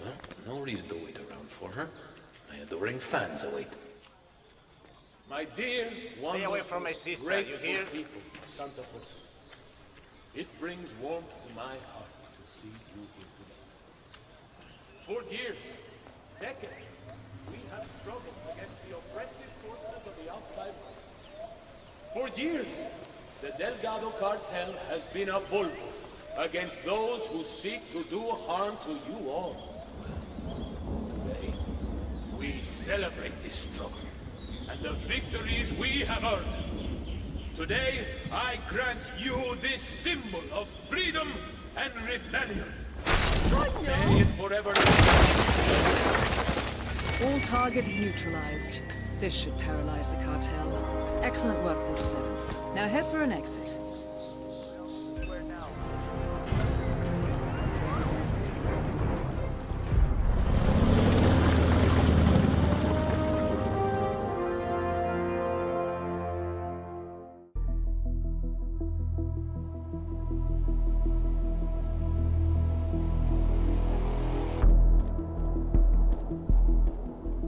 Huh? Nobody's doing it around for her. My adoring fans await. My dear, Stay away from my sister, you hear? People of Santa Fe. It brings warmth to my heart to see you here today. For years, decades, we have struggled against the oppressive forces of the outside world. For years, the Delgado cartel has been a bulwark against those who seek to do harm to you all. Today, we celebrate this struggle and the victories we have earned. Today, I grant you this symbol of freedom and rebellion. May it forever All targets neutralized. This should paralyze the cartel. Excellent work, 47. Now head for an exit.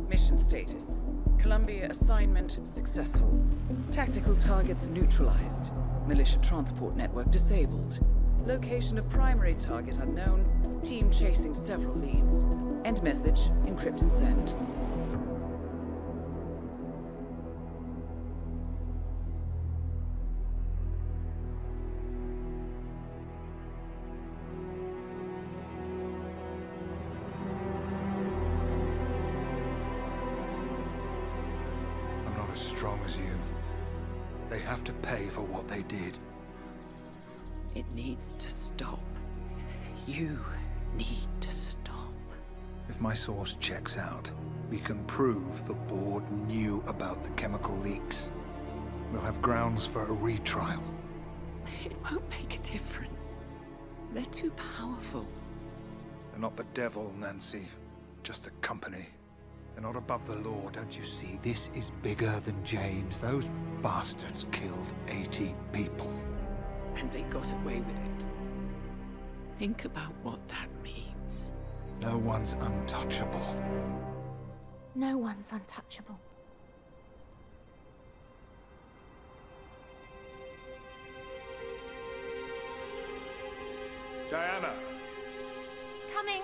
Mission status. Columbia assignment successful. Tactical targets neutralized. Militia transport network disabled. Location of primary target unknown. Team chasing several leads. End message. Encrypt and send. I'm not as strong as you. They have to pay for what they did. It needs to stop. You need to stop. If my source checks out, we can prove the board knew about the chemical leaks. We'll have grounds for a retrial. It won't make a difference. They're too powerful. They're not the devil, Nancy. Just a company. They're not above the law, don't you see? This is bigger than James. Those bastards killed 80 people. And they got away with it. Think about what that means. No one's untouchable. No one's untouchable. Diana! Coming!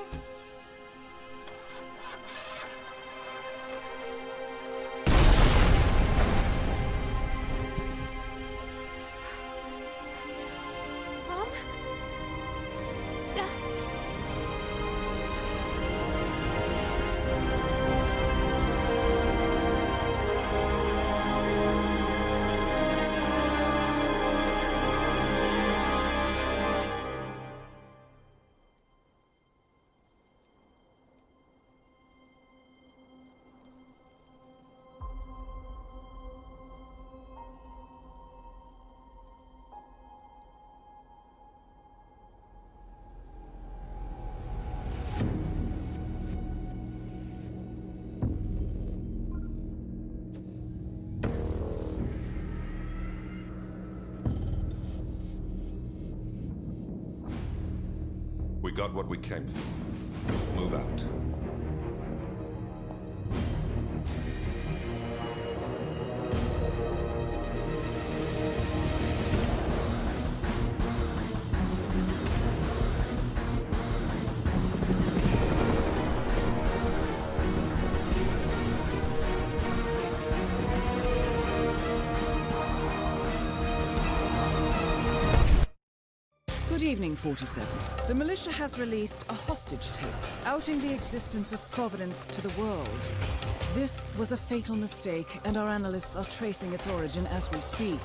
Mom? Dad? We got what we came for. Move out. Good evening, 47. The militia has released a hostage tape, outing the existence of Providence to the world. This was a fatal mistake, and our analysts are tracing its origin as we speak.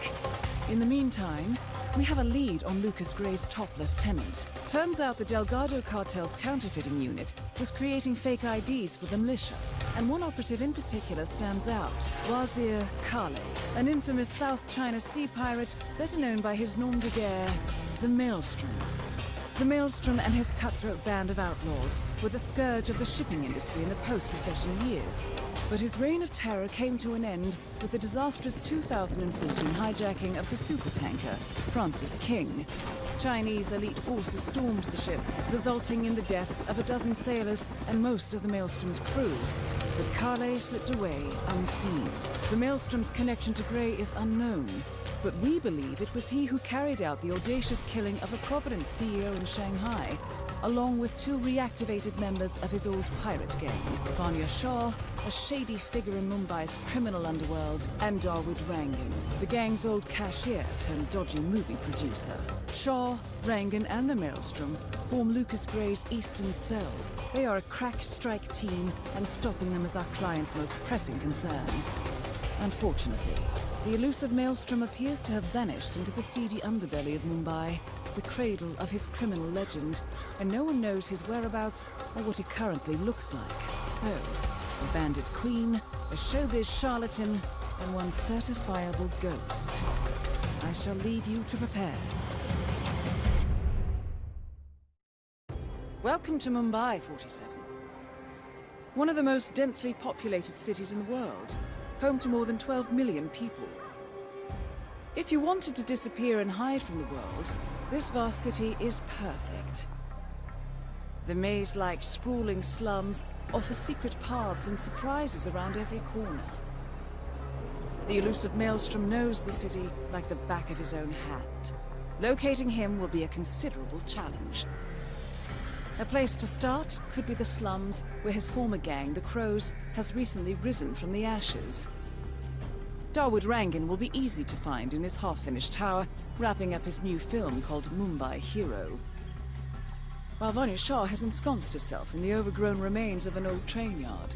In the meantime, we have a lead on Lucas Gray's top lieutenant. Turns out the Delgado cartel's counterfeiting unit was creating fake IDs for the militia, and one operative in particular stands out, Wazir Kale, an infamous South China Sea pirate better known by his nom de guerre, the Maelstrom. The Maelstrom and his cutthroat band of outlaws were the scourge of the shipping industry in the post-recession years. But his reign of terror came to an end with the disastrous 2014 hijacking of the supertanker, Francis King. Chinese elite forces stormed the ship, resulting in the deaths of a dozen sailors and most of the Maelstrom's crew. but Kale slipped away unseen. The Maelstrom's connection to Grey is unknown, but we believe it was he who carried out the audacious killing of a Providence CEO in Shanghai, along with 2 reactivated members of his old pirate gang, Vanya Shah, a shady figure in Mumbai's criminal underworld, and Dawood Rangan, the gang's old cashier turned dodgy movie producer. Shah, Rangan, and the Maelstrom form Lucas Gray's Eastern Cell. They are a crack strike team, and stopping them is our client's most pressing concern. Unfortunately, the elusive Maelstrom appears to have vanished into the seedy underbelly of Mumbai, the cradle of his criminal legend, and no one knows his whereabouts or what he currently looks like. So, a bandit queen, a showbiz charlatan, and one certifiable ghost. I shall leave you to prepare. Welcome to Mumbai, 47. One of the most densely populated cities in the world, home to more than 12 million people. If you wanted to disappear and hide from the world, this vast city is perfect. The maze-like sprawling slums offer secret paths and surprises around every corner. The elusive Maelstrom knows the city like the back of his own hand. Locating him will be a considerable challenge. A place to start could be the slums, where his former gang, the Crows, has recently risen from the ashes. Dawood Rangan will be easy to find in his half-finished tower, wrapping up his new film called Mumbai Hero. While Vanya Shah has ensconced herself in the overgrown remains of an old train yard.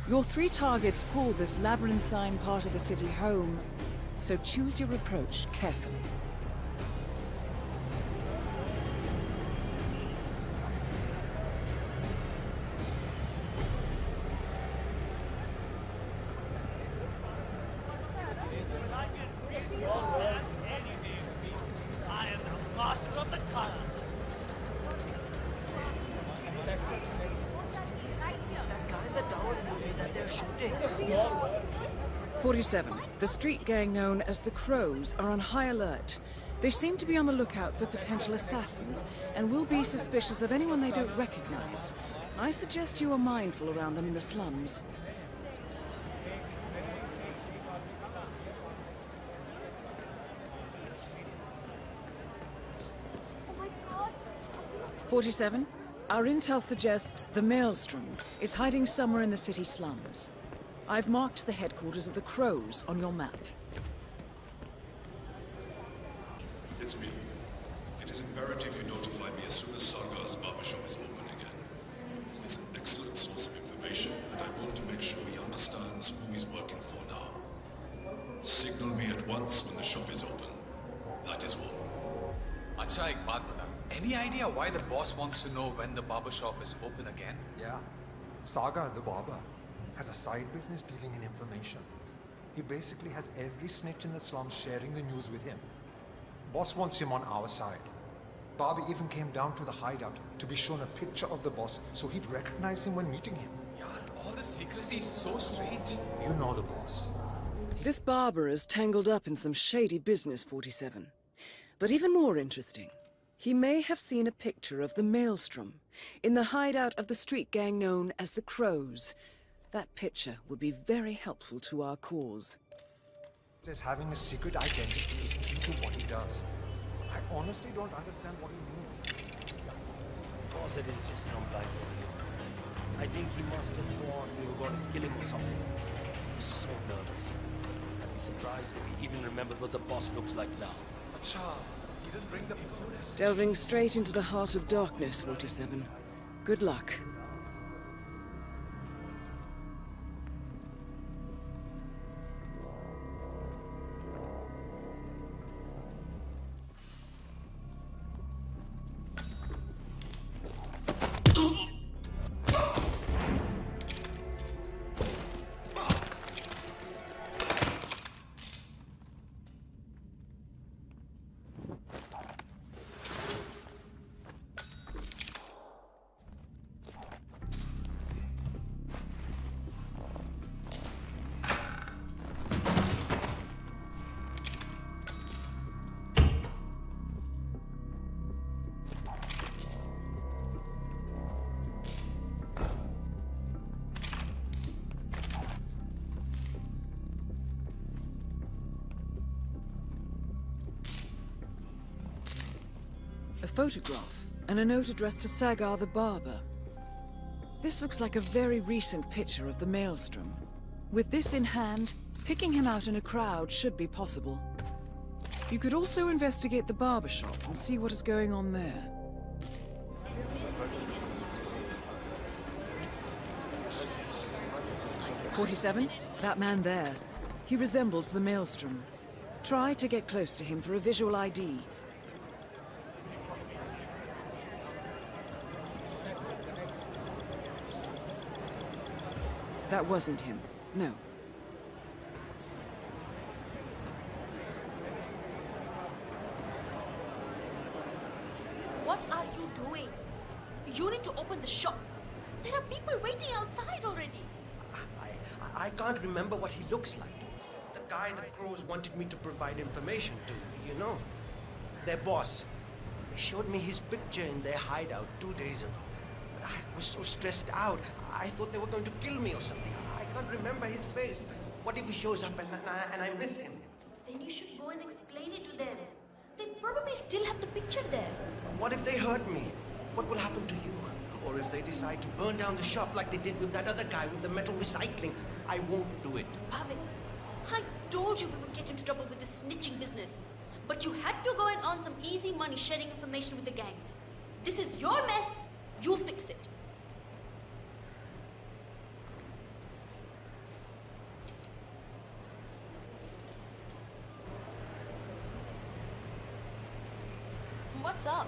Your 3 targets call this labyrinthine part of the city home, so choose your approach carefully. I am the master of the color. That guy in the Dawood movie that they're shooting. 47. The street gang known as the Crows are on high alert. They seem to be on the lookout for potential assassins and will be suspicious of anyone they don't recognize. I suggest you are mindful around them in the slums. "47. Our intel suggests the Maelstrom is hiding somewhere in the city slums. I've marked the headquarters of the Crows on your map." It's me. It is imperative you notify me as soon as Sargar's barbershop is open again. He is an excellent source of information, and I want to make sure he understands who he's working for now. Signal me at once when the shop is open. That is all. Acha, ek baat bata. Any idea why the boss wants to know when the barbershop is open again? Yeah. Sagar, the barber, has a side business dealing in information. He basically has every snitch in the slums sharing the news with him. Boss wants him on our side. Barber even came down to the hideout to be shown a picture of the boss so he'd recognize him when meeting him. Yeah, all this secrecy is so strange. You know the boss. This barber is tangled up in some shady business, 47. But even more interesting, he may have seen a picture of the Maelstrom in the hideout of the street gang known as the Crows. That picture would be very helpful to our cause. Says having a secret identity is key to what he does. I honestly don't understand what he means. Boss had insisted on blindfolding him. I think he must have thought we were going to kill him or something. He was so nervous. I'd be surprised if he even remembered what the boss looks like now. Charles, you didn't bring the photos. Delving straight into the heart of darkness, 47. Good luck. photograph and a note addressed to Sagar the barber. This looks like a very recent picture of the Maelstrom. With this in hand, picking him out in a crowd should be possible. You could also investigate the barbershop and see what is going on there. "47, that man there. He resembles the Maelstrom. Try to get close to him for a visual ID. That wasn't him. No. What are you doing? You need to open the shop. There are people waiting outside already. I can't remember what he looks like. The guy the crows wanted me to provide information to, you know. Their boss. They showed me his picture in their hideout 2 days ago. But I was so stressed out. I thought they were going to kill me or something. I can't remember his face. What if he shows up and I miss him? Then you should go and explain it to them. They probably still have the picture there. What if they hurt me? What will happen to you? Or if they decide to burn down the shop like they did with that other guy with the metal recycling, I won't do it. Pavel, I told you we would get into trouble with this snitching business. But you had to go and earn some easy money sharing information with the gangs. This is your mess. You fix it. What's up?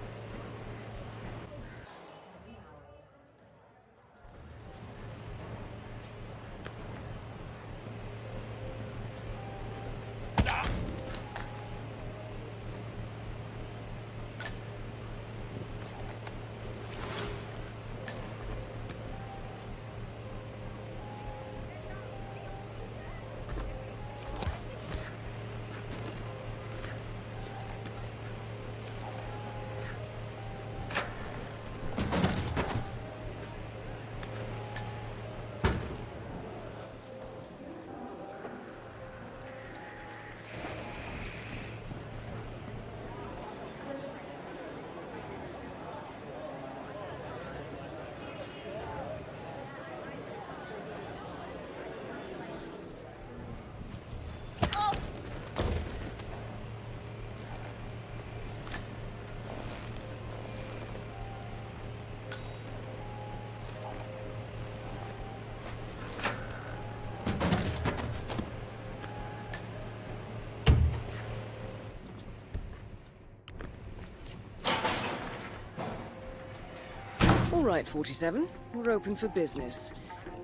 All right, 47. We're open for business.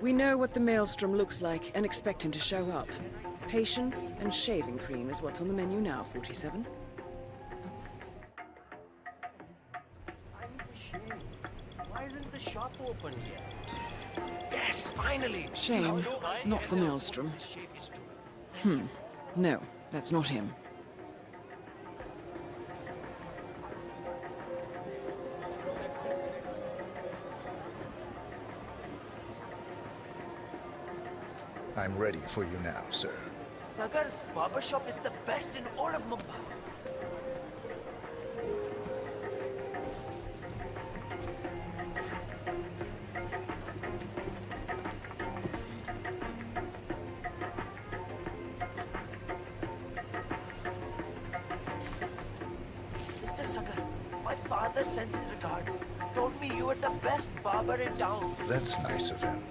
We know what the Maelstrom looks like and expect him to show up. Patience and shaving cream is what's on the menu now, 47. Why isn't the shop open yet? Yes, finally! Shame, not the Maelstrom. No, that's not him. I'm ready for you now, sir. Sagar's barbershop is the best in all of Mumbai. Mr. Sagar, my father sends his regards. Told me you were the best barber in town. That's nice of him.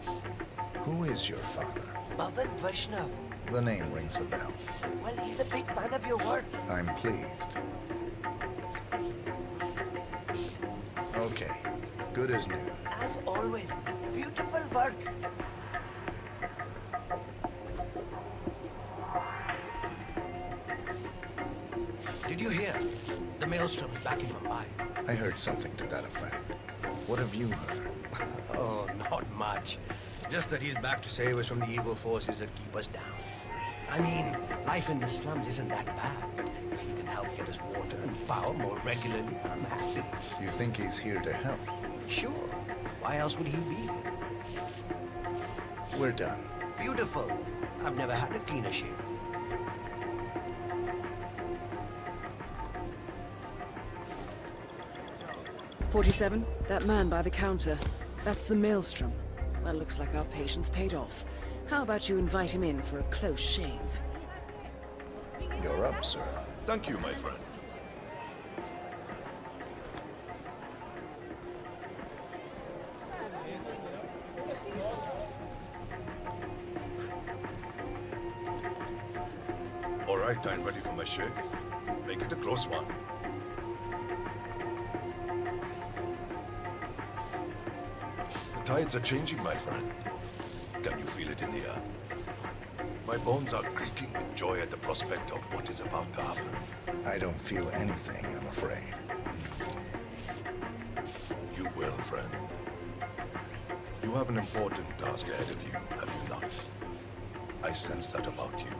Who is your father? Bhavan Vaishnav. The name rings a bell. Well, he's a big fan of your work. I'm pleased. Okay, good as new. As always, beautiful work. Did you hear? The Maelstrom is back in Mumbai. I heard something to that effect. What have you heard? Oh, not much. Just that he's back to save us from the evil forces that keep us down. I mean, life in the slums isn't that bad, but if he can help get us water and power more regularly, I'm happy. You think he's here to help? Sure. Why else would he be here? We're done. Beautiful. I've never had a cleaner shave. 47, that man by the counter. That's the Maelstrom. Well, looks like our patience paid off. How about you invite him in for a close shave? You're up, sir. Thank you, my friend. All right, I'm ready for my shave. Make it a close one. The tides are changing, my friend. Can you feel it in the air? My bones are creaking with joy at the prospect of what is about to happen. I don't feel anything, I'm afraid. You will, friend. You have an important task ahead of you, have you not? I sense that about you.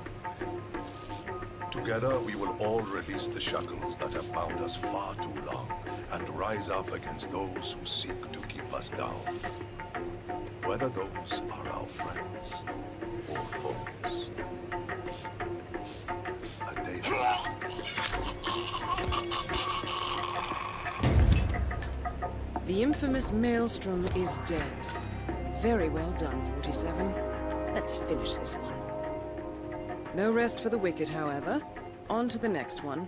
Together, we will all release the shackles that have bound us far too long and rise up against those who seek to keep us down. Whether those are our friends or foes. A day. The infamous Maelstrom is dead. Very well done, 47. Let's finish this one. No rest for the wicked, however. On to the next one.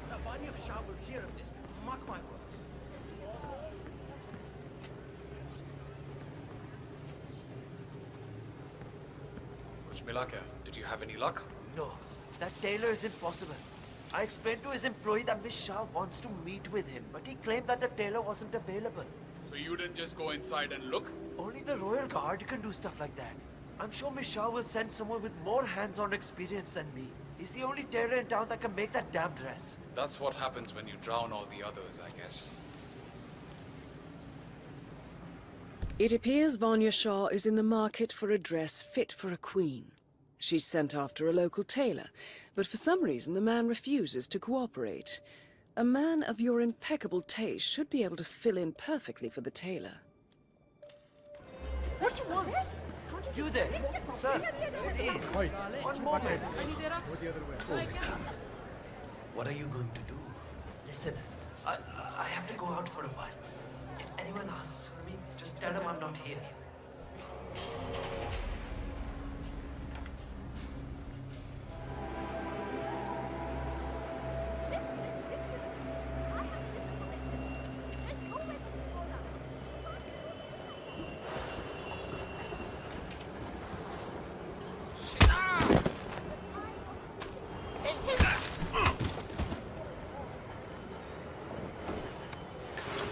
The Vanya of Shah will hear of this. Mark my words. Milaka, did you have any luck? No, that tailor is impossible. I explained to his employee that Miss Shah wants to meet with him, but he claimed that the tailor wasn't available. So you didn't just go inside and look? Only the Royal Guard can do stuff like that. I'm sure Miss Shah will send someone with more hands-on experience than me. He's the only tailor in town that can make that damn dress. That's what happens when you drown all the others, I guess. It appears Vanya Shah is in the market for a dress fit for a queen. She's sent after a local tailor, but for some reason the man refuses to cooperate. A man of your impeccable taste should be able to fill in perfectly for the tailor. What do you want? You there, sir? Please, one moment. What are you going to do? Listen, I have to go out for a while. If anyone asks for me, just tell them I'm not here.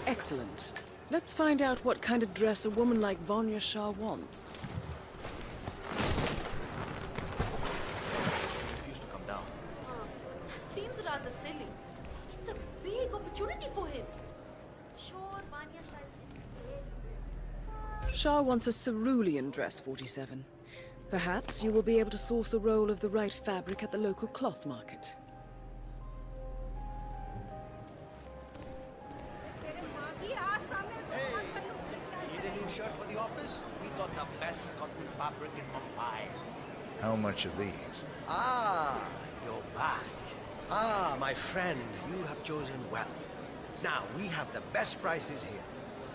Excellent. Let's find out what kind of dress a woman like Vanya Shah wants. Refused to come down. Seems rather silly. It's a big opportunity for him. Sure, Vanya Shah wants a cerulean dress, 47. Perhaps you will be able to source a roll of the right fabric at the local cloth market. Shirt for the office? We got the best cotton fabric in Mumbai. How much are these? Ah, you're back. Ah, my friend, you have chosen well. Now, we have the best prices here.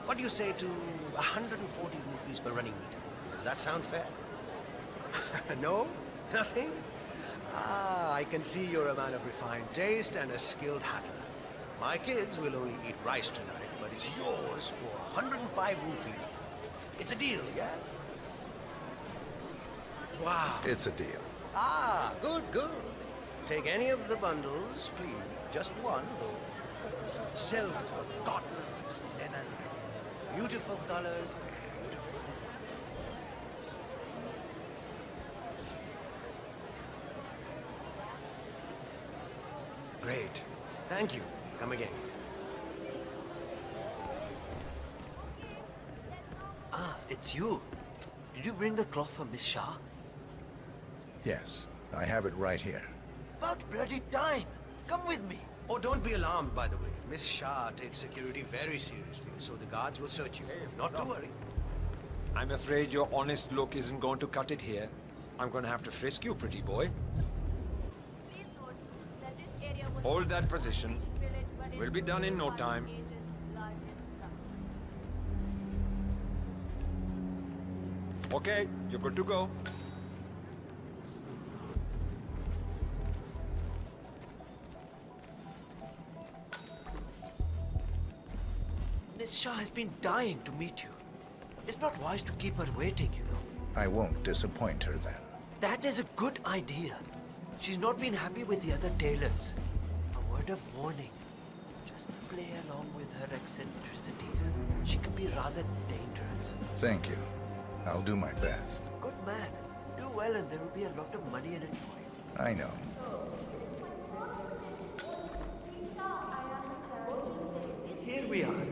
What do you say to 140 rupees per running meter? Does that sound fair? No? Nothing? Ah, I can see you're a man of refined taste and a skilled hattler. My kids will only eat rice tonight, but it's yours for 105 rupees. It's a deal, yes? Wow. It's a deal. Ah, good, good. Take any of the bundles, please. Just one, though. Silk, cotton, linen. Beautiful colors, beautiful design. Great. Thank you. Come again. Ah, it's you. Did you bring the cloth for Miss Shah? Yes, I have it right here. About bloody time. Come with me. Oh, don't be alarmed, by the way. Miss Shah takes security very seriously, so the guards will search you. Not to worry. I'm afraid your honest look isn't going to cut it here. I'm going to have to frisk you, pretty boy. Hold that position. We'll be done in no time. Okay, you're good to go. Miss Shah has been dying to meet you. It's not wise to keep her waiting, you know. I won't disappoint her then. That is a good idea. She's not been happy with the other tailors. A word of warning. Just play along with her eccentricities. She can be rather dangerous. Thank you. I'll do my best. Good man. Do well and there will be a lot of money in it for you. I know. Here we are.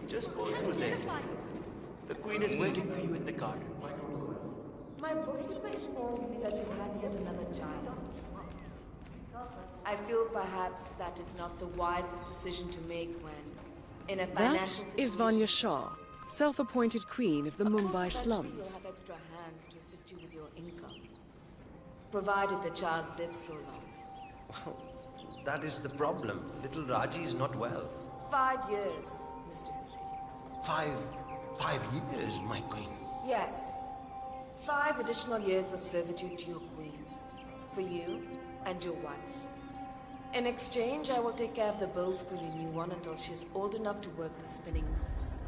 Just go through there. The queen is waiting for you in the garden. My bookkeeper informs me that you had yet another child. I feel perhaps that is not the wisest decision to make when, in a financial That is Vanya Shah, self-appointed queen of the Mumbai slums. You have extra hands to assist you with your income, provided the child lives so long. That is the problem. Little Raji is not well. 5 years, Mr. Hussain. 5 years, my queen. Yes. 5 additional years of servitude to your queen. For you and your wife. In exchange, I will take care of the bills for your new one until she is old enough to work the spinning mills.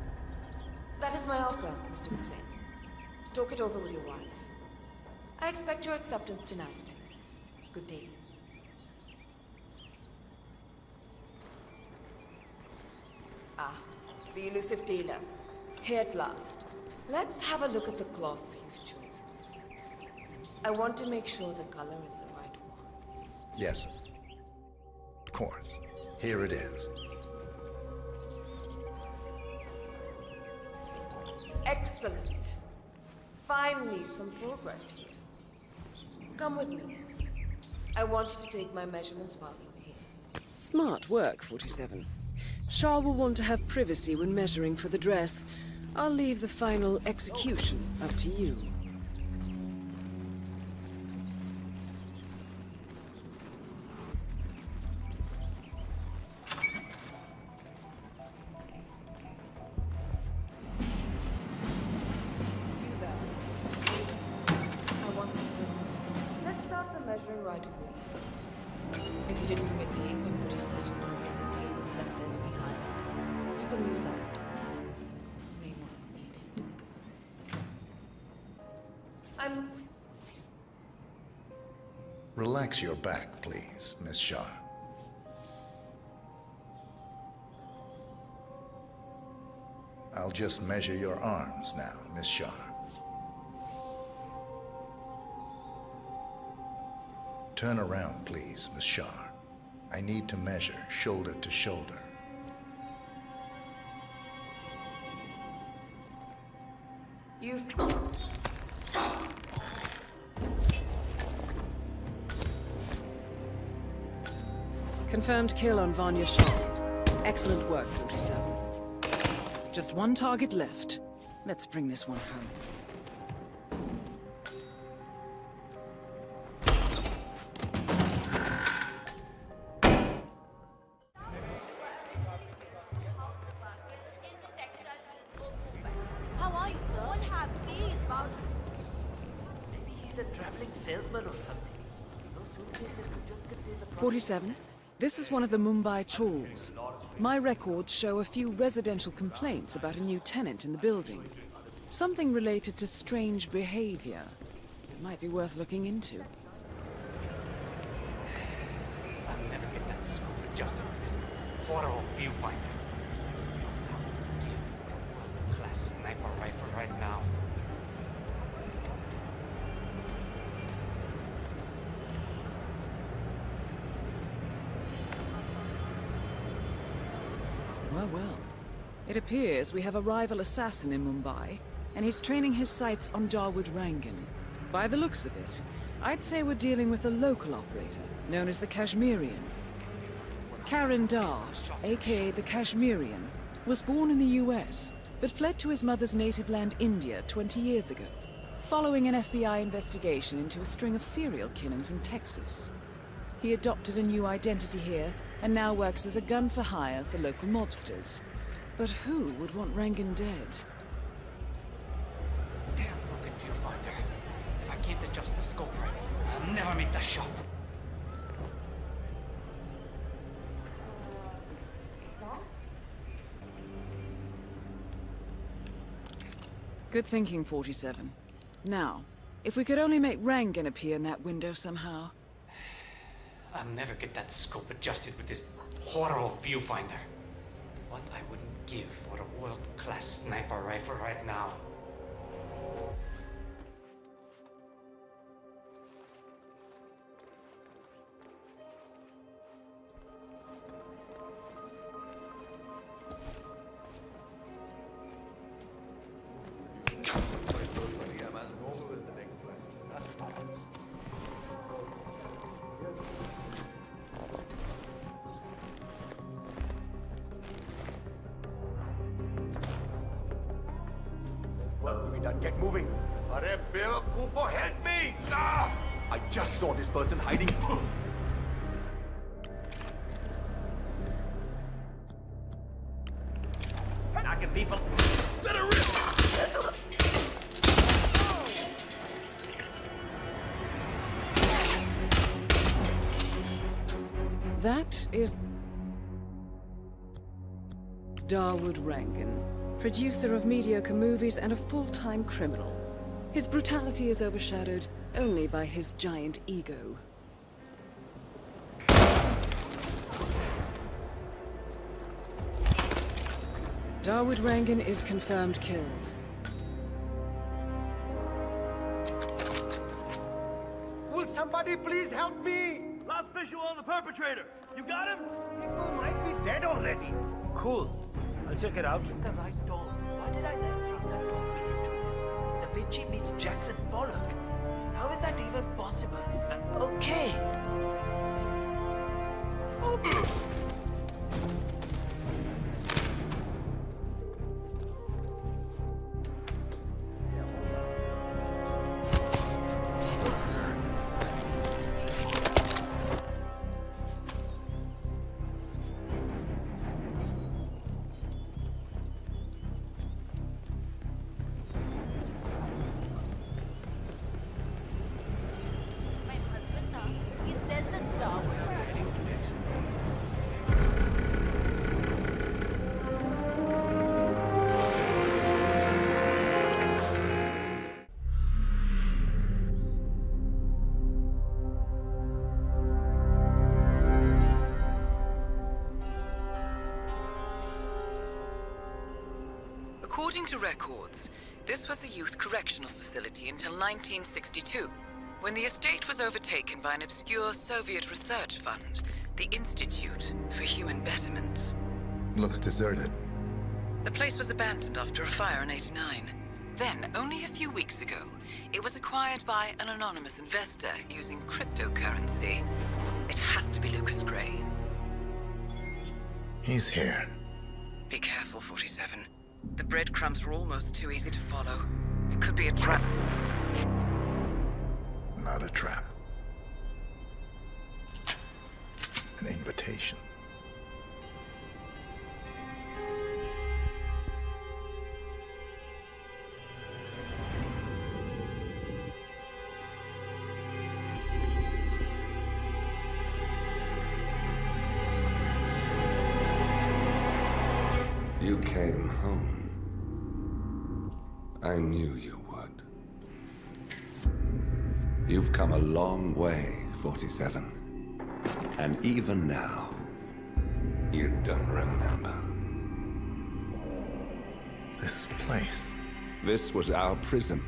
That is my offer, Mr. Hussain. Talk it over with your wife. I expect your acceptance tonight. Good day. Ah, the elusive tailor. Here at last. Let's have a look at the cloth you've chosen. I want to make sure the color is the right one. Yes. Of course. Here it is. Excellent. Finally, some progress here. Come with me. I want you to take my measurements while you're here. Smart work, 47. Shah will want to have privacy when measuring for the dress. I'll leave the final execution up to you. Let's start the measuring right away. If you didn't bring a tape, I'm pretty certain one of the other tables left theirs behind. You can use that. They won't need it. Relax your back, please, Miss Shah. I'll just measure your arms now, Miss Shah. Turn around, please, Miss Shah. I need to measure shoulder to shoulder. You've... Confirmed kill on Vanya Shah. Excellent work, 47. Just one target left. Let's bring this one home. How are you, sir? What have these about? Maybe he's a traveling salesman or something. Those suitcases would just contain the 47. This is one of the Mumbai chawls. My records show a few residential complaints about a new tenant in the building. Something related to strange behavior. It might be worth looking into. I'll never get that stupid justice. Photo viewfinder. Class sniper rifle right now. Ah, well. It appears we have a rival assassin in Mumbai, and he's training his sights on Dawood Rangan. By the looks of it, I'd say we're dealing with a local operator, known as the Kashmirian. Karan Dal, aka the Kashmirian, was born in the US, but fled to his mother's native land, India, 20 years ago, following an FBI investigation into a string of serial killings in Texas. He adopted a new identity here, and now works as a gun for hire for local mobsters. But who would want Rangan dead? Damn broken viewfinder. If I can't adjust the scope right, I'll never make the shot. Good thinking, 47. Now, if we could only make Rangan appear in that window somehow. I'll never get that scope adjusted with this horrible viewfinder. What I wouldn't give for a world-class sniper rifle right now. Get moving. Arre, Bill, Cooper, help me! Ah! I just saw this person hiding. Knocking people. Let her rip! That is Dawood Rangan, producer of mediocre movies and a full-time criminal. His brutality is overshadowed only by his giant ego. Dawood Rangan is confirmed killed. Will somebody please help me? Last visual on the perpetrator. You got him? People might be dead already. Cool. I'll check it out. The right door. Why did I let Rangan talk me into this? Da Vinci meets Jackson Pollock. How is that even possible? Okay. According to records, this was a youth correctional facility until 1962, when the estate was overtaken by an obscure Soviet research fund, the Institute for Human Betterment. Looks deserted. The place was abandoned after a fire in '89. Then, only a few weeks ago, it was acquired by an anonymous investor using cryptocurrency. It has to be Lucas Gray. He's here. Be careful, 47. The breadcrumbs were almost too easy to follow. It could be a trap. Not a trap. An invitation. You came home. I knew you would. You've come a long way, 47. And even now, you don't remember. This place. This was our prison,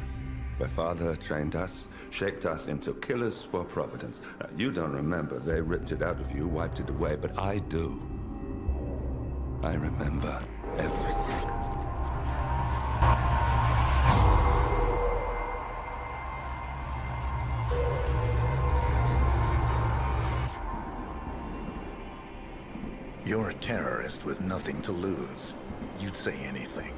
where Father trained us, shaped us into killers for Providence. Now, you don't remember. They ripped it out of you, wiped it away, but I do. I remember everything. You're a terrorist with nothing to lose. You'd say anything.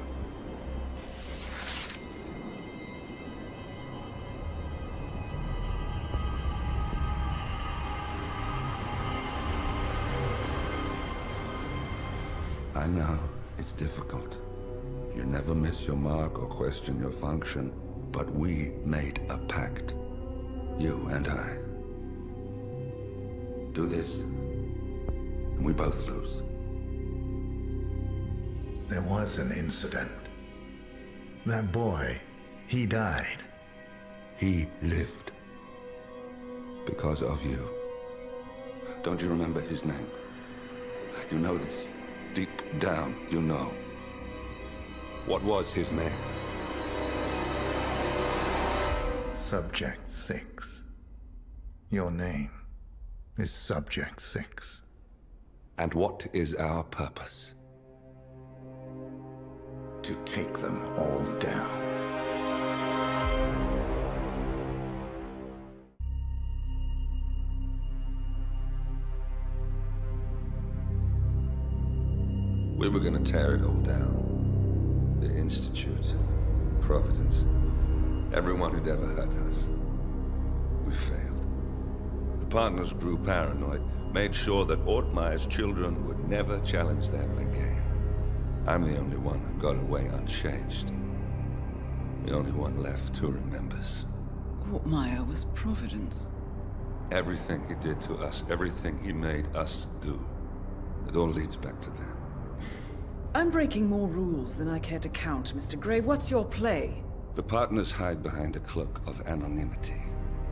I know, it's difficult. You never miss your mark or question your function, but we made a pact. You and I. Do this, and we both lose. There was an incident. That boy, he died. He lived. Because of you. Don't you remember his name? You know this. Deep down, you know. What was his name? Subject 6. Your name is Subject 6. And what is our purpose? To take them all down. We were gonna tear it all down. The Institute, Providence, everyone who'd ever hurt us. We failed. The partners grew paranoid, made sure that Ortmeyer's children would never challenge them again. I'm the only one who got away unchanged. The only one left who remembers. Ortmeyer was Providence. Everything he did to us, everything he made us do, it all leads back to them. I'm breaking more rules than I care to count, Mr. Grey. What's your play? The partners hide behind a cloak of anonymity.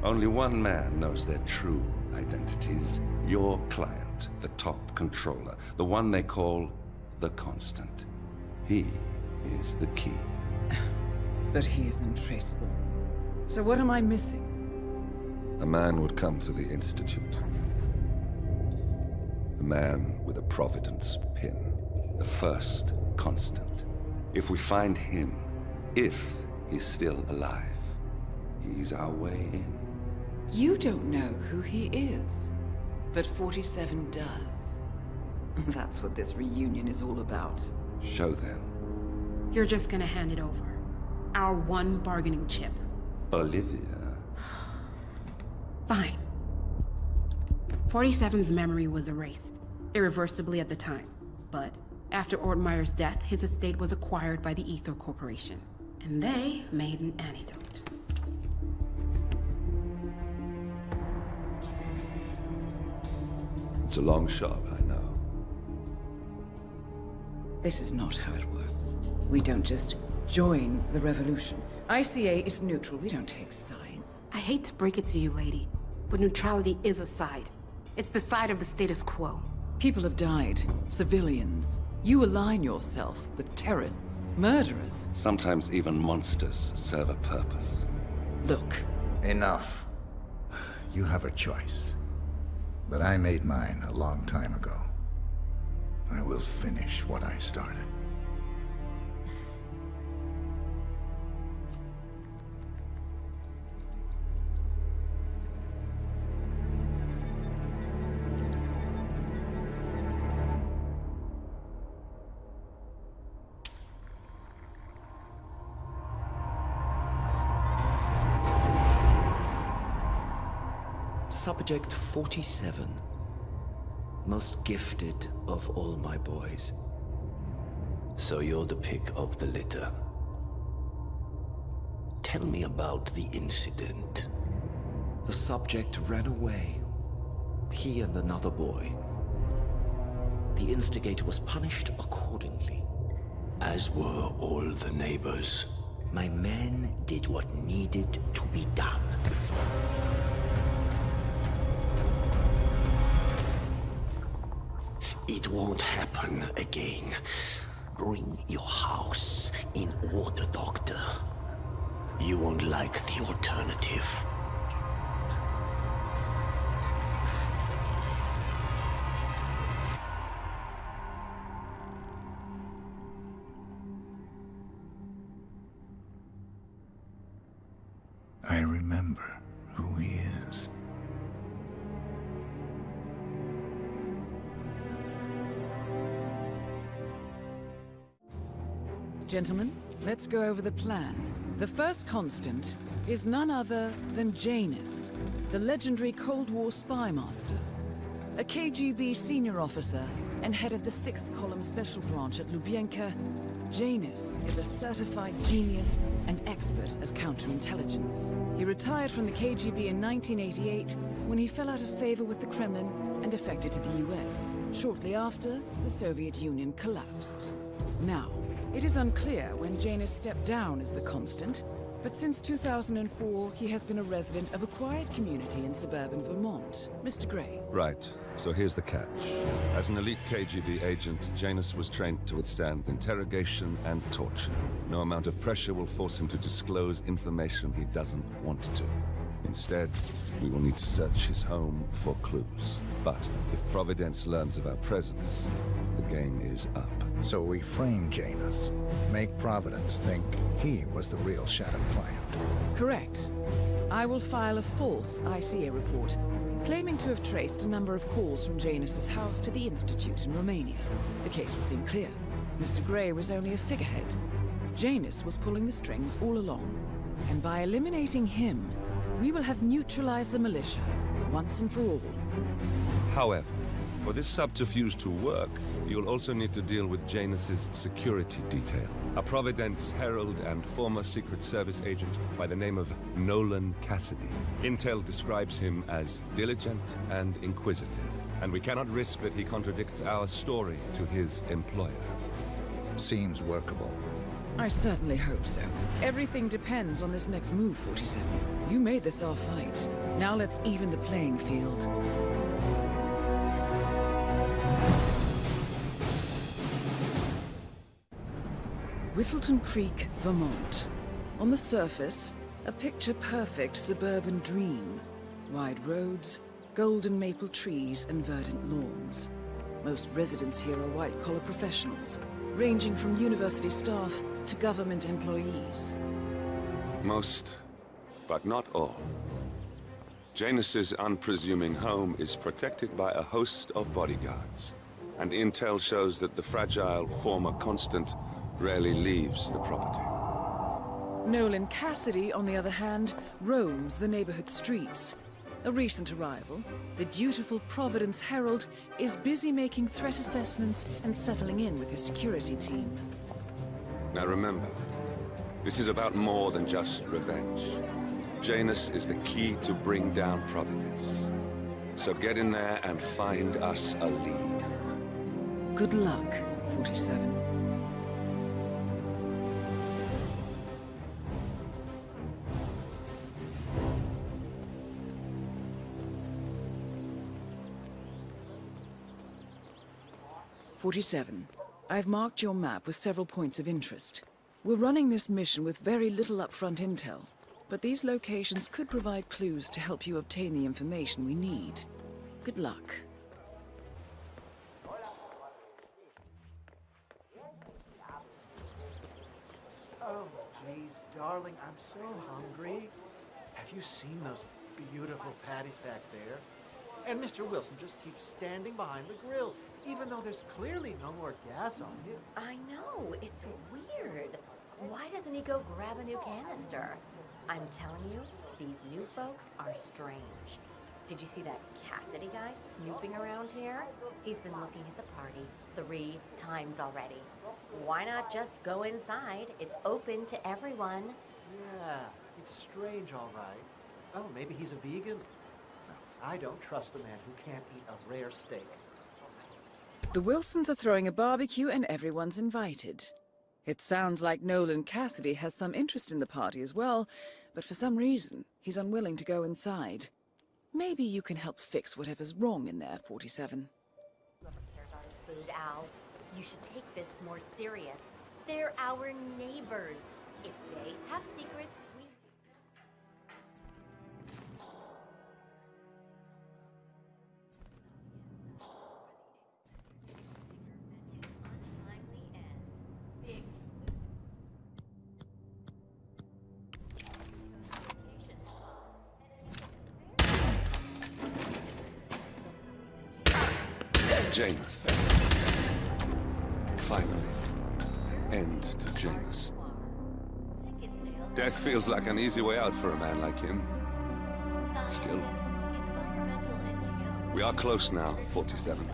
Only one man knows their true identities. Your client, the top controller, the one they call the Constant. He is the key. But he is untraceable. So what am I missing? A man would come to the Institute. A man with a Providence pin. The first Constant. If we find him, if he's still alive, he's our way in. You don't know who he is, but 47 does. That's what this reunion is all about. Show them. You're just gonna hand it over. Our one bargaining chip. Olivia. Fine. 47's memory was erased, irreversibly at the time. But after Ortmeyer's death, his estate was acquired by the Ether Corporation. And they made an antidote. It's a long shot, I know. This is not how it works. We don't just join the revolution. ICA is neutral. We don't take sides. I hate to break it to you, lady, but neutrality is a side. It's the side of the status quo. People have died. Civilians. You align yourself with terrorists, murderers. Sometimes even monsters serve a purpose. Look. Enough. You have a choice. But I made mine a long time ago. I will finish what I started. Subject 47. Most gifted of all my boys. So you're the pick of the litter. Tell me about the incident. The subject ran away. He and another boy. The instigator was punished accordingly. As were all the neighbors. My men did what needed to be done. It won't happen again. Bring your house in order, Doctor. You won't like the alternative. I remember who he is. Gentlemen, let's go over the plan. The first constant is none other than Janus, the legendary Cold War spy master. A KGB senior officer and head of the 6th Column Special Branch at Lubyanka, Janus is a certified genius and expert of counterintelligence. He retired from the KGB in 1988 when he fell out of favor with the Kremlin and defected to the US. Shortly after, the Soviet Union collapsed. Now, it is unclear when Janus stepped down as the constant, but since 2004, he has been a resident of a quiet community in suburban Vermont. Mr. Gray. Right. So here's the catch. As an elite KGB agent, Janus was trained to withstand interrogation and torture. No amount of pressure will force him to disclose information he doesn't want to. Instead, we will need to search his home for clues. But if Providence learns of our presence, the game is up. So we frame Janus, make Providence think he was the real Shattered client. Correct. I will file a false ICA report, claiming to have traced a number of calls from Janus's house to the Institute in Romania. The case will seem clear. Mr. Gray was only a figurehead. Janus was pulling the strings all along. And by eliminating him, we will have neutralized the militia, once and for all. However, for this subterfuge to work, you'll also need to deal with Janus's security detail. A Providence herald and former Secret Service agent by the name of Nolan Cassidy. Intel describes him as diligent and inquisitive, and we cannot risk that he contradicts our story to his employer. Seems workable. I certainly hope so. Everything depends on this next move, 47. You made this our fight. Now let's even the playing field. Whittleton Creek, Vermont. On the surface, a picture-perfect suburban dream. Wide roads, golden maple trees, and verdant lawns. Most residents here are white-collar professionals, ranging from university staff to government employees. Most, but not all. Janus's unpresuming home is protected by a host of bodyguards, and intel shows that the fragile former constant rarely leaves the property. Nolan Cassidy, on the other hand, roams the neighborhood streets. A recent arrival, the dutiful Providence Herald is busy making threat assessments and settling in with his security team. Now remember, this is about more than just revenge. Janus is the key to bring down Providence. So get in there and find us a lead. Good luck, 47. I've marked your map with several points of interest. We're running this mission with very little upfront intel, but these locations could provide clues to help you obtain the information we need. Good luck. Oh, please, darling, I'm so hungry. Have you seen those beautiful patties back there? And Mr. Wilson just keeps standing behind the grill, even though there's clearly no more gas on him. I know, it's weird. Why doesn't he go grab a new canister? I'm telling you, these new folks are strange. Did you see that Cassidy guy snooping around here? He's been looking at the party 3 times already. Why not just go inside? It's open to everyone. Yeah, it's strange, all right. Oh, maybe he's a vegan? No, I don't trust a man who can't eat a rare steak. The Wilsons are throwing a barbecue and everyone's invited. It sounds like Nolan Cassidy has some interest in the party as well, but for some reason, he's unwilling to go inside. Maybe you can help fix whatever's wrong in there, 47. Whoever cares about his food, Al, you should take this more serious. They're our neighbors. If they have secrets, we... Janus. Finally, an end to Janus. Death feels like an easy way out for a man like him. Still, we are close now, 47.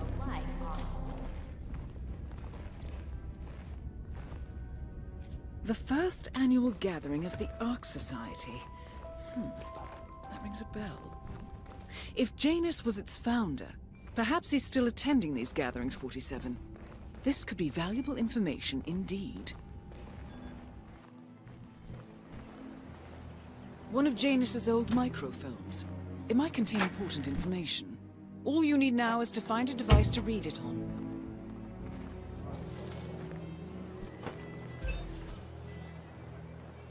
The first annual gathering of the Ark Society. That rings a bell. If Janus was its founder, perhaps he's still attending these gatherings, 47. This could be valuable information indeed. One of Janus's old microfilms. It might contain important information. All you need now is to find a device to read it on.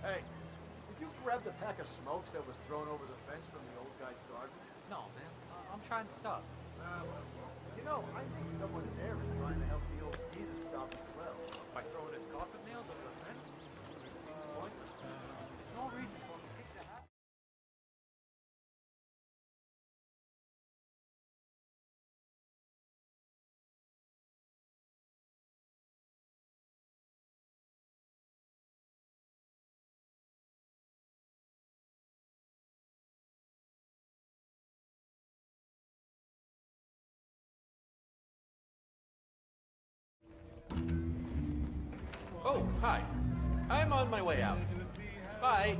Hey, did you grab the pack of smokes that was thrown over the fence from the old guy's garden? No, man. I'm trying to stop. You know, I think someone in there is trying to help the old Jesus stop as well. By throwing his coffin nails over the fence? No reason for him to kick the hat. Oh, hi. I'm on my way out. Bye.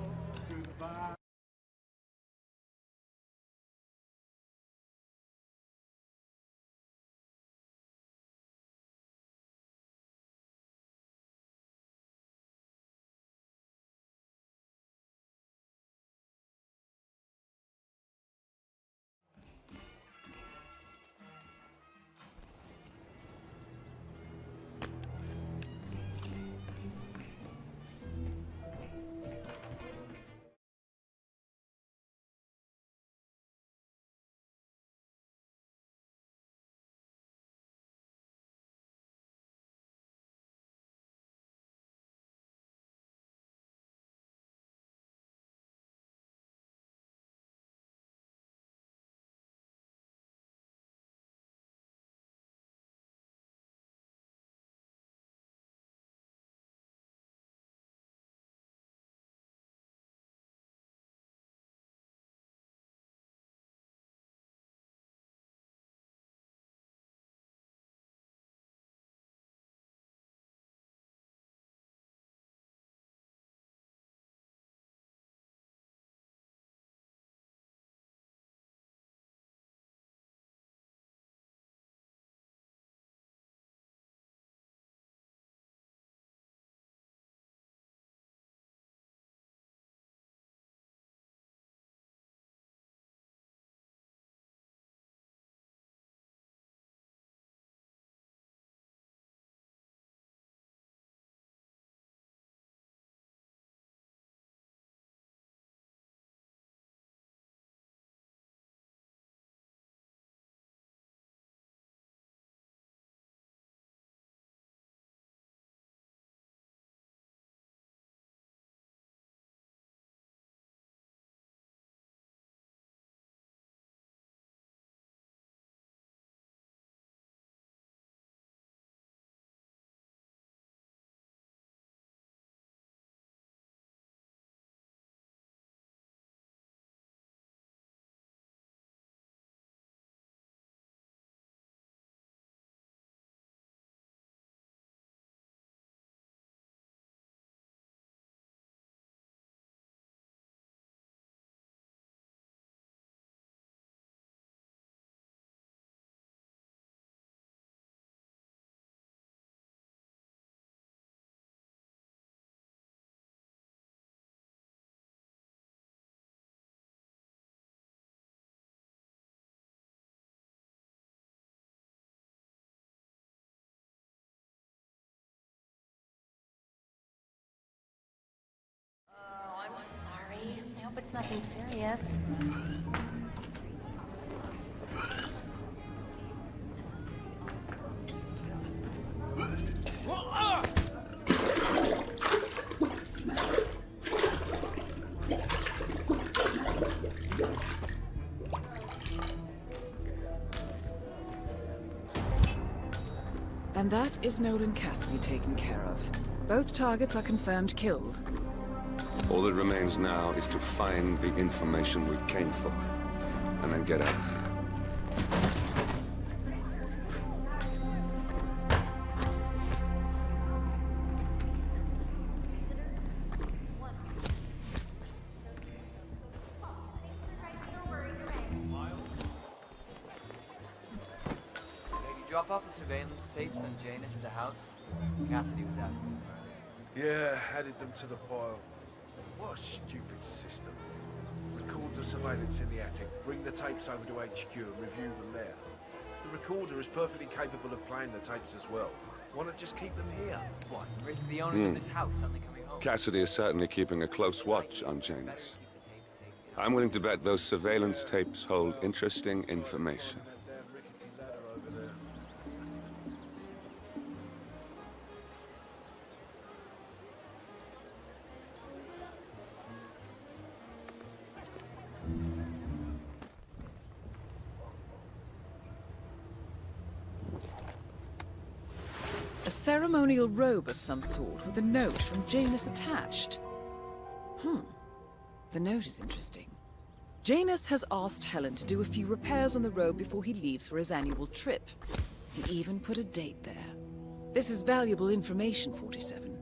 I hope it's nothing serious. And that is Nolan Cassidy taken care of. Both targets are confirmed killed. All that remains now is to find the information we came for, and then get out of here. Drop off the surveillance tapes and Janus at the house? Cassidy was asking for it. Yeah, added them to the pile. What a stupid system. Record the surveillance in the attic, bring the tapes over to HQ and review them there. The recorder is perfectly capable of playing the tapes as well. Why not just keep them here? What, risk the owners of this house suddenly coming home? Cassidy is certainly keeping a close watch on Janus. I'm willing to bet those surveillance tapes hold interesting information. A ceremonial robe of some sort with a note from Janus attached. The note is interesting. Janus has asked Helen to do a few repairs on the robe before he leaves for his annual trip. He even put a date there. This is valuable information, 47.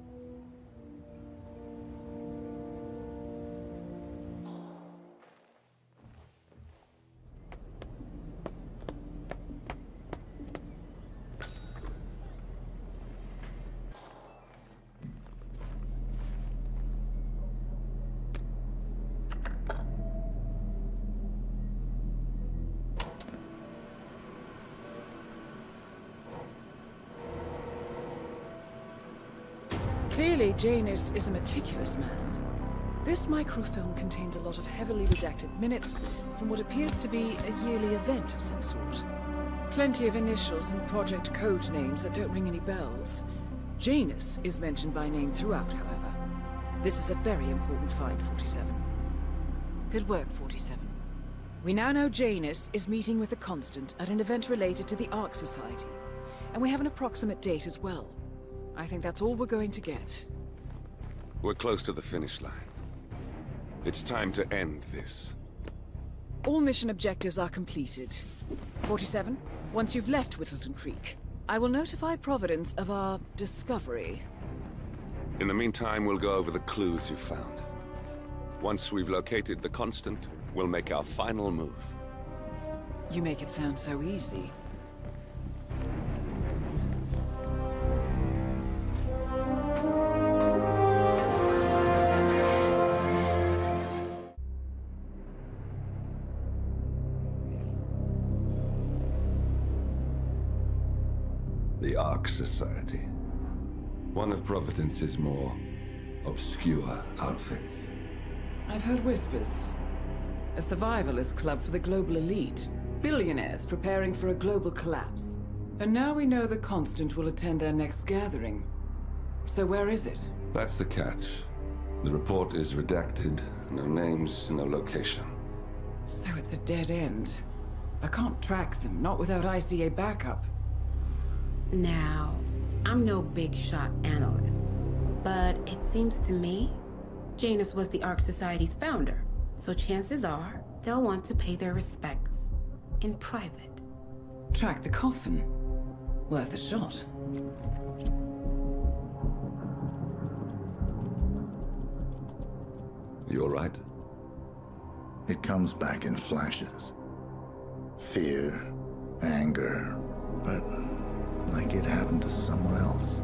Clearly, Janus is a meticulous man. This microfilm contains a lot of heavily redacted minutes from what appears to be a yearly event of some sort. Plenty of initials and project code names that don't ring any bells. Janus is mentioned by name throughout, however. This is a very important find, 47. Good work, 47. We now know Janus is meeting with the Constant at an event related to the R.O.G Society, and we have an approximate date as well. I think that's all we're going to get. We're close to the finish line. It's time to end this. All mission objectives are completed. 47, once you've left Whittleton Creek, I will notify Providence of our discovery. In the meantime, we'll go over the clues you found. Once we've located the Constant, we'll make our final move. You make it sound so easy. The R.O.G Society. One of Providence's more obscure outfits. I've heard whispers. A survivalist club for the global elite. Billionaires preparing for a global collapse. And now we know the Constant will attend their next gathering. So where is it? That's the catch. The report is redacted. No names, no location. So it's a dead end. I can't track them, not without ICA backup. Now, I'm no big shot analyst, but it seems to me Janus was the R.O.G Society's founder, so chances are they'll want to pay their respects in private. Track the coffin. Worth a shot. You all right? It comes back in flashes. Fear, anger, but like it happened to someone else.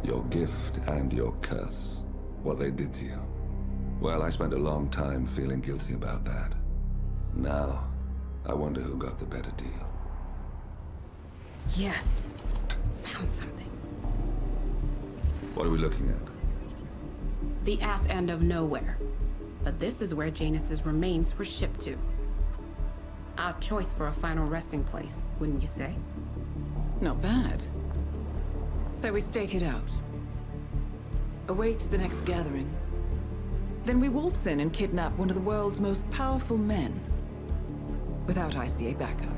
Your gift and your curse. What they did to you. Well, I spent a long time feeling guilty about that. Now, I wonder who got the better deal. Yes. Found something. What are we looking at? The ass end of nowhere. But this is where Janus's remains were shipped to. Odd choice for a final resting place, wouldn't you say? Not bad. So we stake it out. Await the next gathering. Then we waltz in and kidnap one of the world's most powerful men. Without ICA backup.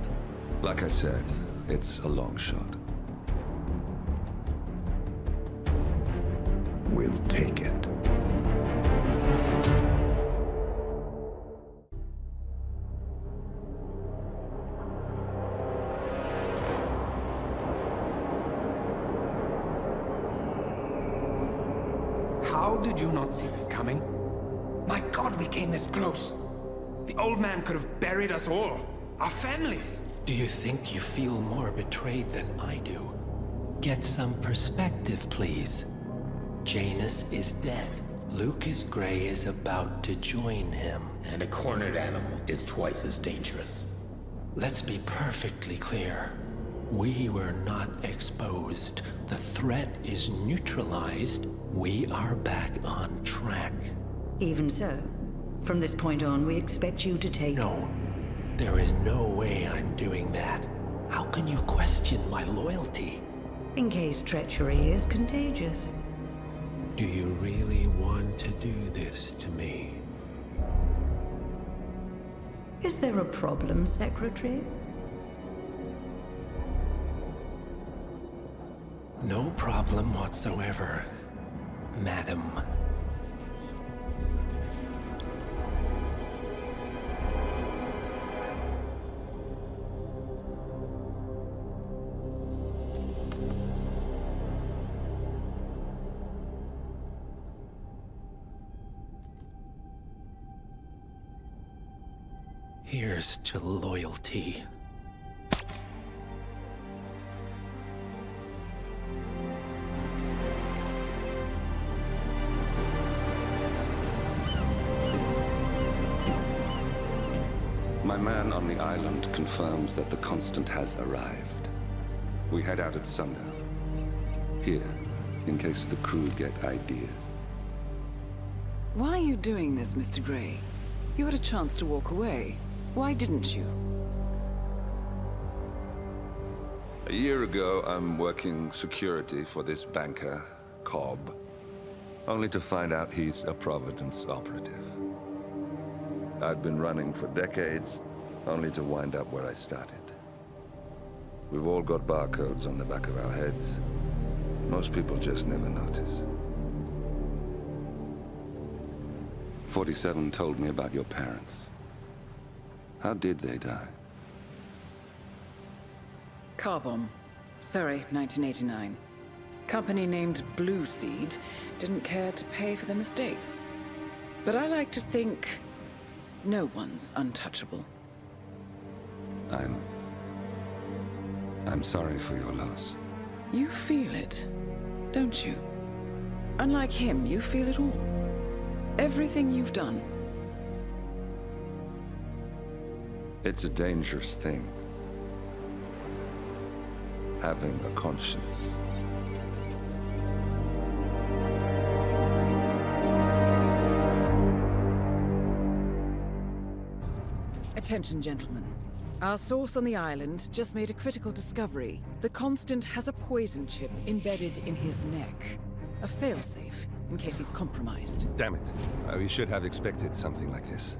Like I said, it's a long shot. we'll take it. How did you not see this coming? My God, we came this close. The old man could have buried us all. Our families. Do you think you feel more betrayed than I do? Get some perspective, please. Janus is dead. Lucas Gray is about to join him. And a cornered animal is twice as dangerous. Let's be perfectly clear. We were not exposed. The threat is neutralized. We are back on track. Even so, from this point on, we expect you to take... No. There is no way I'm doing that. How can you question my loyalty? In case treachery is contagious. Do you really want to do this to me? Is there a problem, Secretary? No problem whatsoever, Madam. Here's to loyalty. My man on the island confirms that the Constant has arrived. We head out at sundown. Here, in case the crew get ideas. Why are you doing this, Mr. Gray? You had a chance to walk away. Why didn't you? A year ago, I'm working security for this banker, Cobb, only to find out he's a Providence operative. I'd been running for decades, only to wind up where I started. We've all got barcodes on the back of our heads. Most people just never notice. 47 told me about your parents. How did they die? Car bomb. Surrey, 1989. Company named Blue Seed didn't care to pay for their mistakes. But I like to think no one's untouchable. I'm sorry for your loss. You feel it, don't you? Unlike him, you feel it all. Everything you've done. It's a dangerous thing. Having a conscience. Attention, gentlemen. Our source on the island just made a critical discovery. The Constant has a poison chip embedded in his neck. A failsafe, in case he's compromised. Damn it. We should have expected something like this.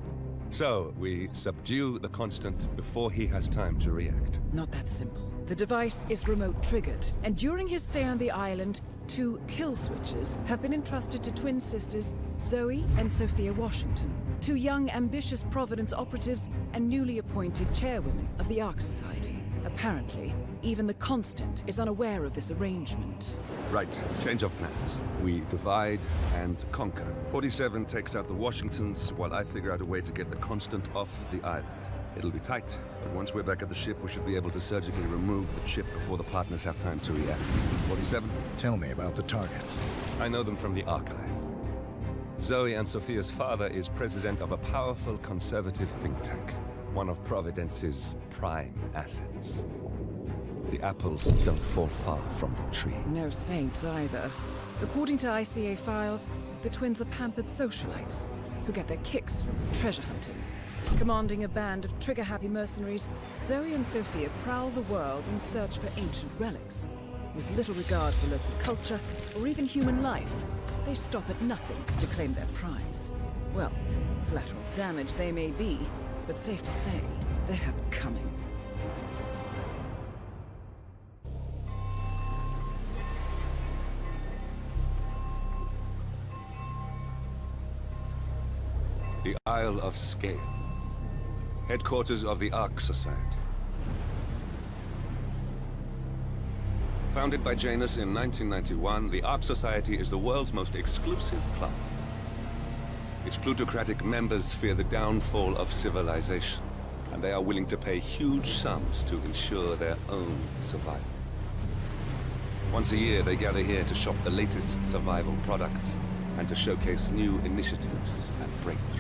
So, we subdue the Constant before he has time to react. Not that simple. The device is remote-triggered, and during his stay on the island, 2 kill switches have been entrusted to twin sisters Zoe and Sophia Washington, 2 young, ambitious Providence operatives and newly appointed chairwomen of the Ark Society. Apparently, even the Constant is unaware of this arrangement. Right, change of plans. We divide and conquer. 47 takes out the Washingtons, while I figure out a way to get the Constant off the island. It'll be tight, but once we're back at the ship, we should be able to surgically remove the chip before the partners have time to react. 47? Tell me about the targets. I know them from the archive. Zoe and Sophia's father is president of a powerful conservative think tank, one of Providence's prime assets. The apples don't fall far from the tree. No saints either. According to ICA files, the twins are pampered socialites who get their kicks from treasure hunting. Commanding a band of trigger-happy mercenaries, Zoe and Sophia prowl the world in search for ancient relics. With little regard for local culture or even human life, they stop at nothing to claim their prize. Well, collateral damage they may be, but safe to say, they have it coming. the Isle of Scale, headquarters of the R.O.G Society. Founded by Janus in 1991, the R.O.G Society is the world's most exclusive club. Its plutocratic members fear the downfall of civilization, and they are willing to pay huge sums to ensure their own survival. Once a year, they gather here to shop the latest survival products and to showcase new initiatives and breakthroughs.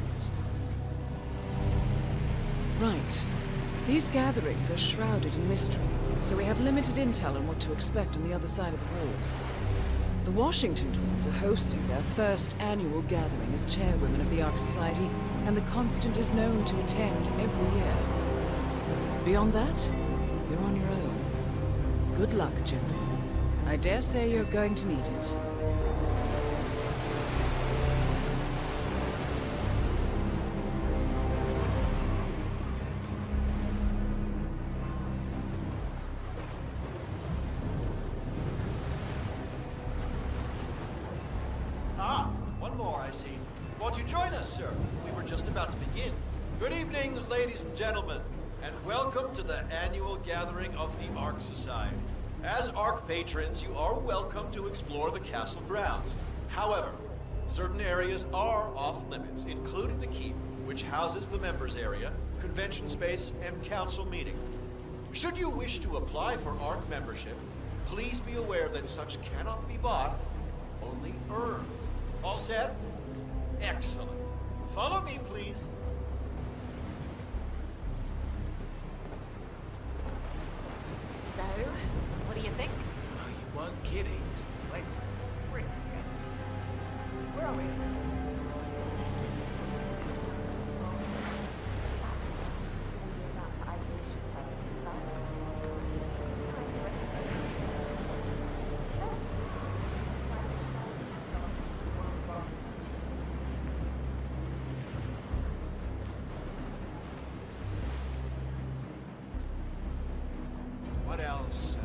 Right. These gatherings are shrouded in mystery, so we have limited intel on what to expect on the other side of the walls. The Washington twins are hosting their first annual gathering as chairwomen of the R.O.G Society, and the Constant is known to attend every year. Beyond that, you're on your own. Good luck, gentlemen. I dare say you're going to need it. One more, I see. Won't you join us, sir? We were just about to begin. Good evening, ladies and gentlemen, and welcome to the annual gathering of the R.O.G Society. As R.O.G patrons, you are welcome to explore the castle grounds. However, certain areas are off-limits, including the keep, which houses the members area, convention space, and council meeting. Should you wish to apply for R.O.G membership, please be aware that such cannot be bought, only earned. All set? Excellent. Follow me, please. So, what do you think? Oh, you weren't kidding. Wait, wait. Where are we? What else?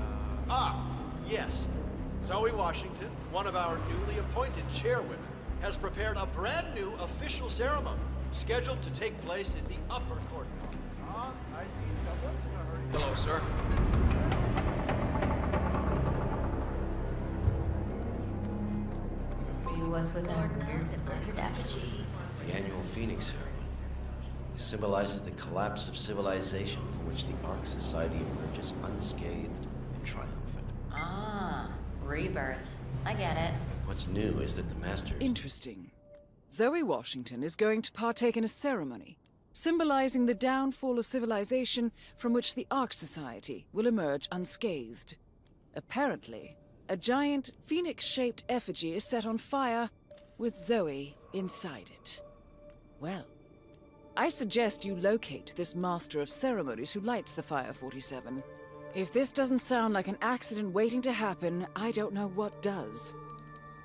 Yes. Zoe Washington, one of our newly appointed chairwomen, has prepared a brand new official ceremony, scheduled to take place in the upper courtyard. I see someone in a hurry. Hello, sir. See what's with that weird effigy. The annual Phoenix ceremony. It symbolizes the collapse of civilization from which the R.O.G Society emerges unscathed and triumphant. Ah, rebirth. I get it. What's new is that the Masters... Interesting. Zoe Washington is going to partake in a ceremony, symbolizing the downfall of civilization from which the R.O.G Society will emerge unscathed. Apparently, a giant phoenix-shaped effigy is set on fire, with Zoe inside it. Well, I suggest you locate this master of ceremonies who lights the Fire 47. If this doesn't sound like an accident waiting to happen, I don't know what does.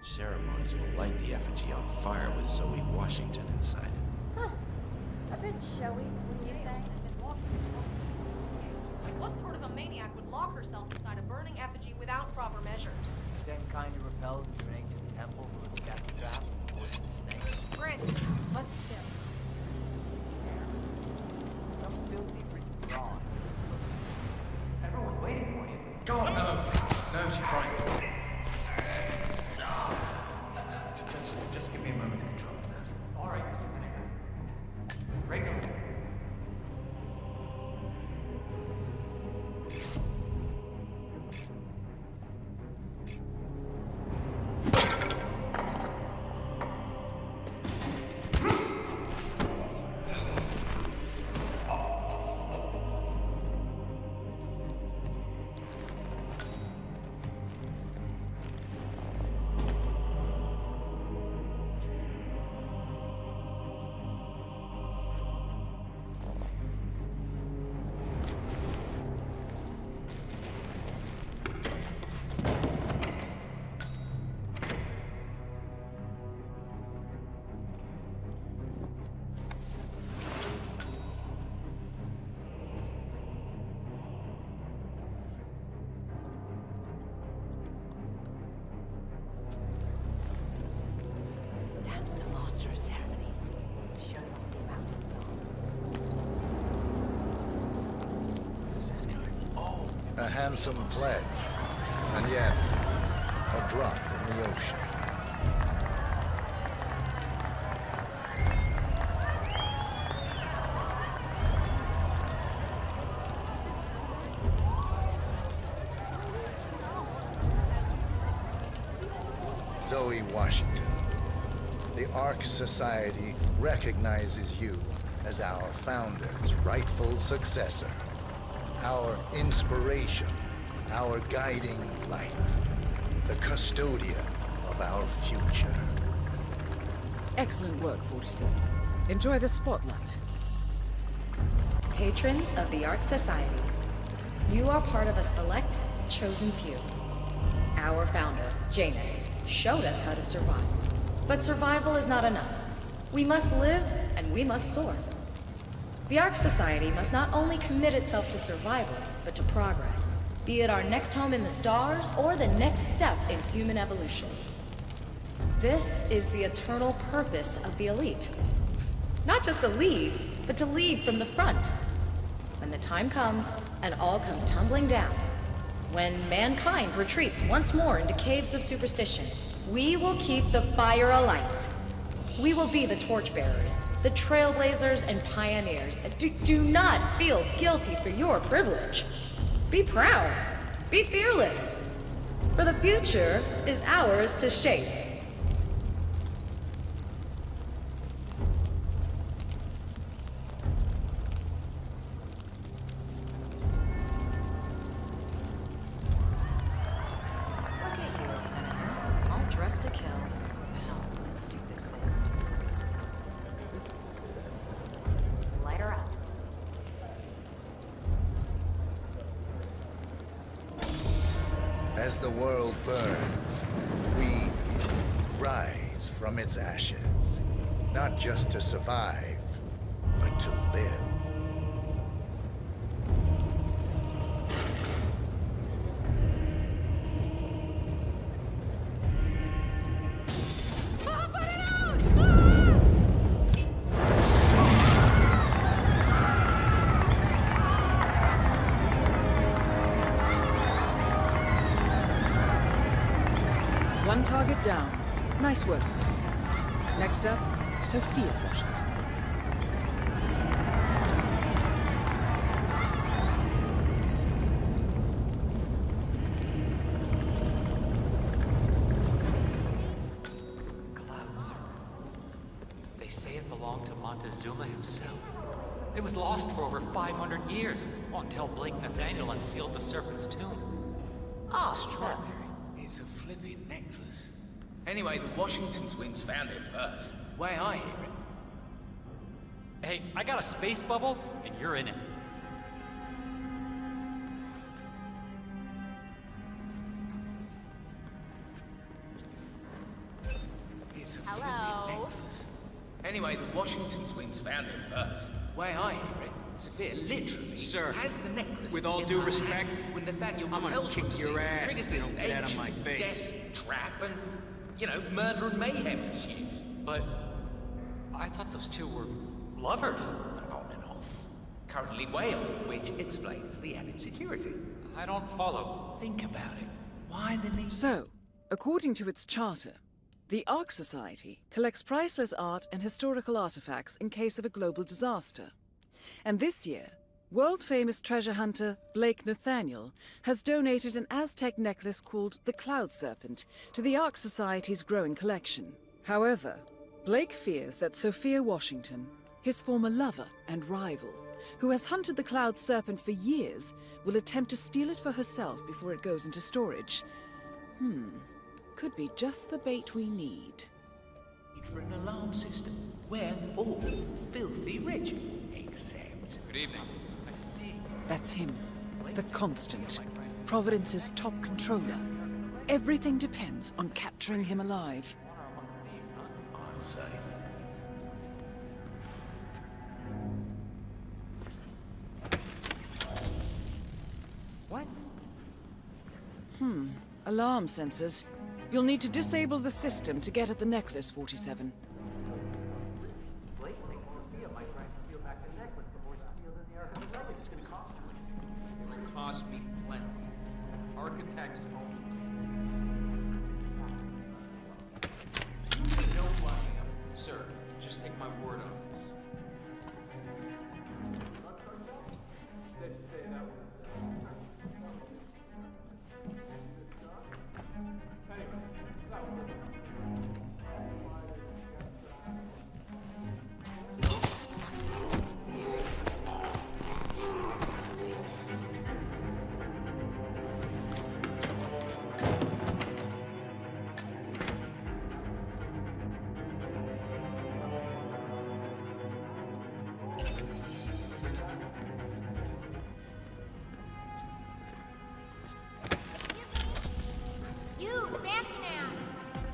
Ceremonies will light the effigy on fire with Zoe Washington inside it. Huh. A bit showy, wouldn't you say? What sort of a maniac would lock herself inside a burning effigy without proper measures? Instead, kind of repelled into an ancient temple with a death trap, poison snakes. Granted, but still. Some filthy written drawing. Everyone's waiting for you. Go on, no. No, she's right. Just give me a moment to control this. All right, Mr. Vinegar. Rico. A handsome pledge. And yet, a drop in the ocean. Zoe Washington. The Ark Society recognizes you as our founder's rightful successor. Our inspiration, our guiding light. The custodian of our future. Excellent work, 47. Enjoy the spotlight. Patrons of the Ark Society, you are part of a select, chosen few. Our founder, Janus, showed us how to survive. But survival is not enough. We must live and we must soar. The Ark Society must not only commit itself to survival, but to progress, be it our next home in the stars or the next step in human evolution. This is the eternal purpose of the elite. Not just to lead, but to lead from the front. When the time comes and all comes tumbling down, when mankind retreats once more into caves of superstition, we will keep the fire alight. We will be the torchbearers, the trailblazers and pioneers. Do not feel guilty for your privilege. Be proud. Be fearless. For the future is ours to shape. To kill. Now, let's do this thing. Light her up. As the world burns, we rise from its ashes. Not just to survive, but to live. One target down. Nice work, 47. Next up, Sophia Washington. Clouds. They say it belonged to Montezuma himself. It was lost for over 500 years, until Blake Nathaniel unsealed the Serpent's tomb. Extraordinary. It's a flipping necklace. Anyway, the Washington twins found it first. Way I hear it. Hey, I got a space bubble, and you're in it. It's a Hello. flipping necklace. Anyway, the Washington twins found it first. Way I hear it, Sophia literally has the necklace. with all in due her respect, hand when Nathaniel I'm gonna propels kick from the your sea, ass triggers if you this don't get out of my ancient face. death trap, and murder and mayhem ensues. But I thought those two were lovers. On and off. Currently way off, which explains the added security. I don't follow. Think about it. Why the need? So, according to its charter, the Ark Society collects priceless art and historical artifacts in case of a global disaster. And this year, world-famous treasure hunter Blake Nathaniel has donated an Aztec necklace called the Cloud Serpent to the Ark Society's growing collection. However, Blake fears that Sophia Washington, his former lover and rival, who has hunted the Cloud Serpent for years, will attempt to steal it for herself before it goes into storage. Could be just the bait we need. For an alarm system. We're all filthy rich. Except... Good evening. I see. That's him. The Constant. Providence's top controller. Everything depends on capturing him alive. I'll say. What? Alarm sensors. You'll need to disable the system to get at the necklace, 47. Blake thinks Sophia might try and steal back the necklace before it's sealed in the Ark of the It's gonna cost you. It'll cost me plenty.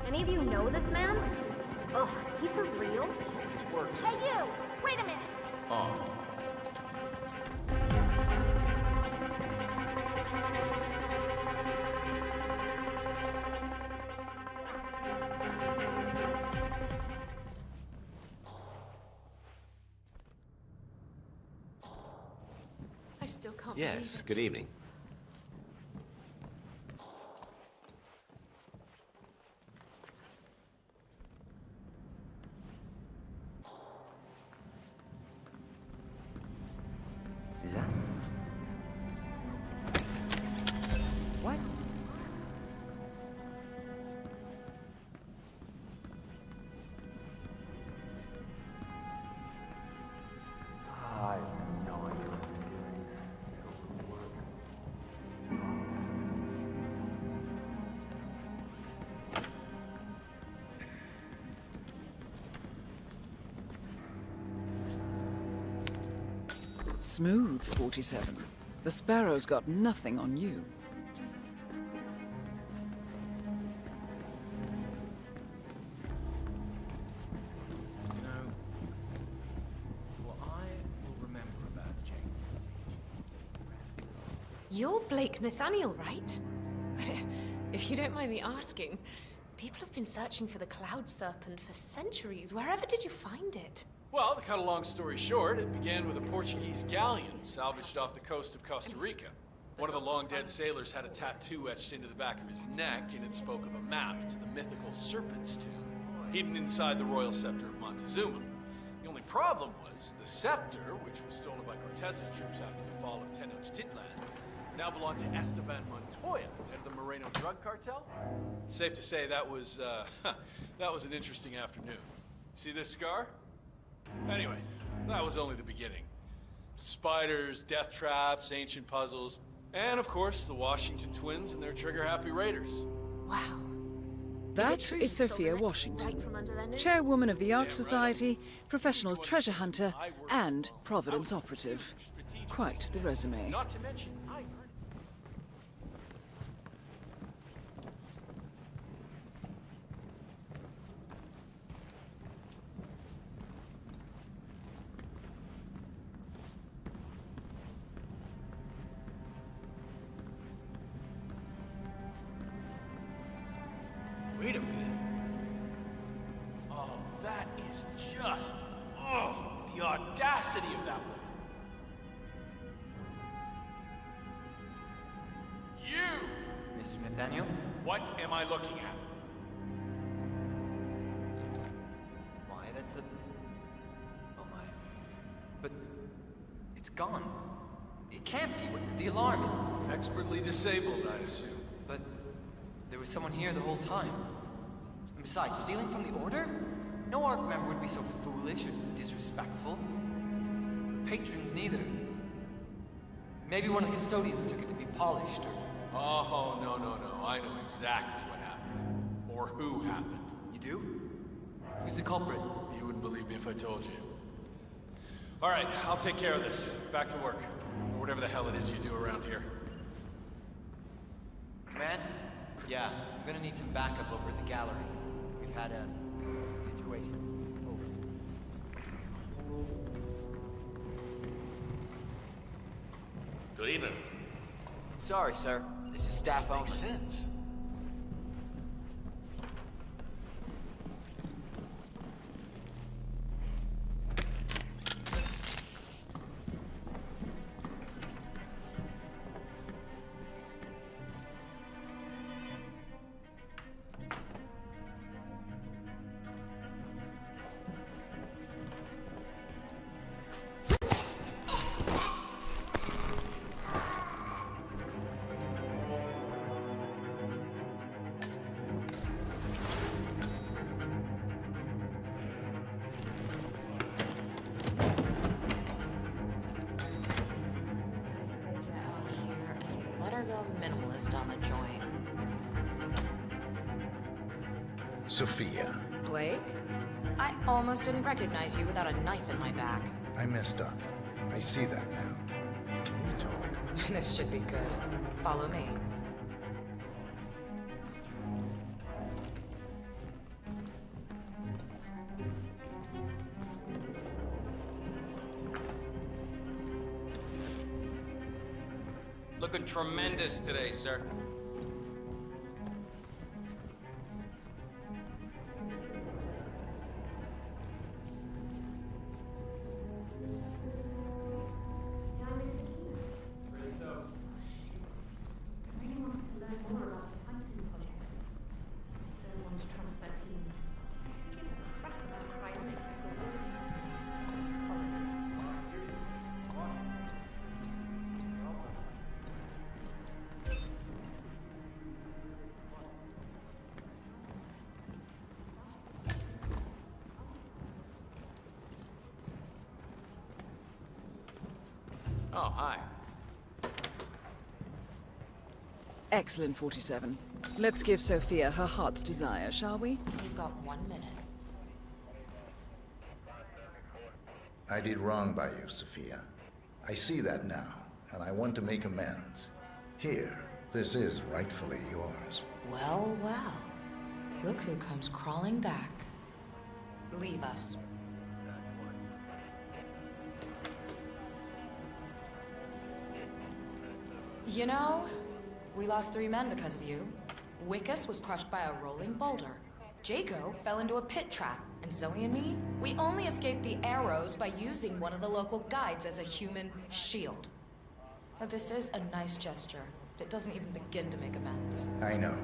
Any of you know this man? Ugh, is he for real? Hey you! Wait a minute! Oh. I still can't Yes, believe it. good evening. Is that... What? I have no idea what to Smooth, 47. The Sparrow's got nothing on you. You know, what I will remember about James. You're Blake Nathaniel, right? If you don't mind me asking, people have been searching for the Cloud Serpent for centuries. Wherever did you find it? Well, to cut a long story short, it began with a Portuguese galleon salvaged off the coast of Costa Rica. One of the long-dead sailors had a tattoo etched into the back of his neck, and it spoke of a map to the mythical Serpent's Tomb, hidden inside the royal scepter of Montezuma. The only problem was, the scepter, which was stolen by Cortez's troops after the fall of Tenochtitlan, now belonged to Esteban Montoya, head of the Moreno drug cartel. Safe to say that was an interesting afternoon. See this scar? Anyway, that was only the beginning. Spiders, death traps, ancient puzzles, and of course, the Washington twins and their trigger-happy raiders. Wow. That is Sophia Washington, chairwoman of the Ark Society, professional treasure hunter, and Providence operative. Quite the resume. Not to mention, I earned Wait a minute. Oh, that is just... Oh, the audacity of that woman. You! Mr. Nathaniel? What am I looking at? Why, that's a... Oh my... But... it's gone. It can't be. The alarm... Expertly disabled, I assume. But... there was someone here the whole time. And besides, stealing from the Order? No Ark member would be so foolish or disrespectful. Patrons neither. Maybe one of the custodians took it to be polished, or... Oh, no. I know exactly what happened. Or who happened. You do? Who's the culprit? You wouldn't believe me if I told you. All right, I'll take care of this. Back to work. Or whatever the hell it is you do around here. Command? Yeah, I'm gonna need some backup over at the gallery. We've had a situation. Over. Good evening. Sorry, sir. This is staff only. Makes sense. Minimalist on the joint. Sophia, Blake? I almost didn't recognize you without a knife in my back. I messed up. I see that now. Can we talk? This should be good. Follow me. Looking tremendous today, sir. Oh, hi. Excellent, 47. Let's give Sophia her heart's desire, shall we? You've got 1 minute. I did wrong by you, Sophia. I see that now, and I want to make amends. Here, this is rightfully yours. Well, well. Look who comes crawling back. Leave us. You know, we lost 3 men because of you. Wickus was crushed by a rolling boulder. Jaco fell into a pit trap, and Zoe and me, we only escaped the arrows by using one of the local guides as a human shield. But this is a nice gesture. It doesn't even begin to make amends. I know.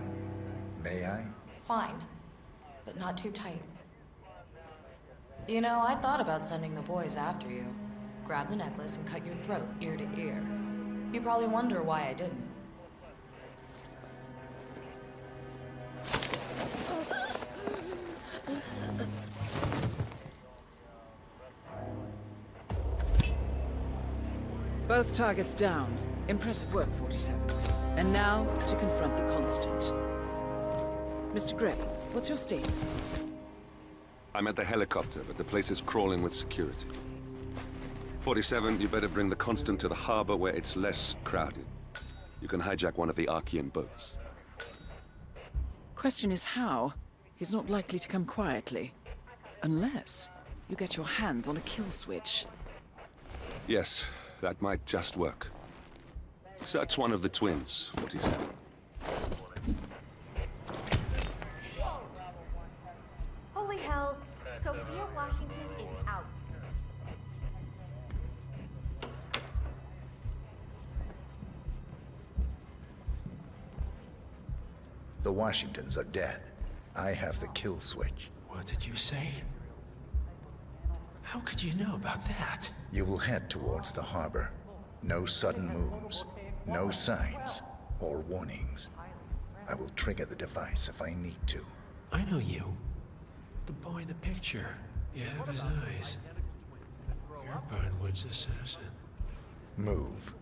May I? Fine, but not too tight. You know, I thought about sending the boys after you. Grab the necklace and cut your throat ear to ear. You probably wonder why I didn't. Both targets down. Impressive work, 47. And now, to confront the Constant. Mr. Gray, what's your status? I'm at the helicopter, but the place is crawling with security. 47, you better bring the Constant to the harbor where it's less crowded. You can hijack one of the Archean boats. Question is how? He's not likely to come quietly. Unless you get your hands on a kill switch. Yes, that might just work. Search one of the twins, 47. Holy hell, Sophia Washington is out. The Washingtons are dead. I have the kill switch. What did you say? How could you know about that? You will head towards the harbor. No sudden moves, no signs or warnings. I will trigger the device if I need to. I know you. The boy in the picture. You have his eyes. You're Burnwood's assassin. Move.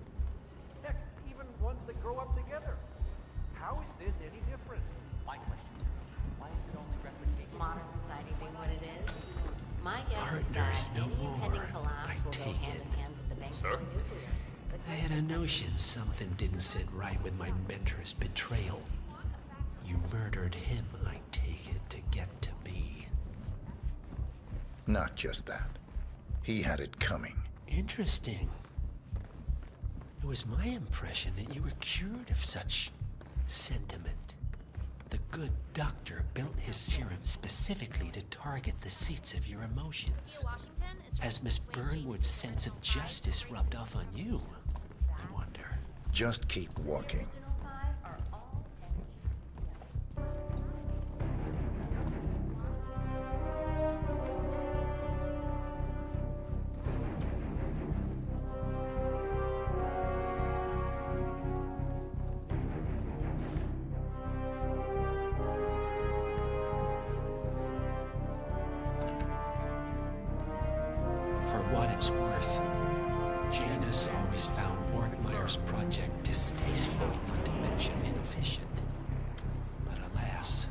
Heck, even ones that grow up together. How is this any different? My question is, why is it only replication? Modern society being what it is. My guess Partners is that no any impending more. collapse I will go take hand it. in hand with the bank's going nuclear. But I had a notion something didn't sit right with my mentor's betrayal. You murdered him, I take it, to get to me. Not just that. He had it coming. Interesting. It was my impression that you were cured of such sentiment. The good doctor built his serum specifically to target the seats of your emotions. Has Miss Burnwood's sense of justice rubbed off on you, I wonder? Just keep walking. For what it's worth, Janus always found Ortmeyer's project distasteful, not to mention inefficient. But alas,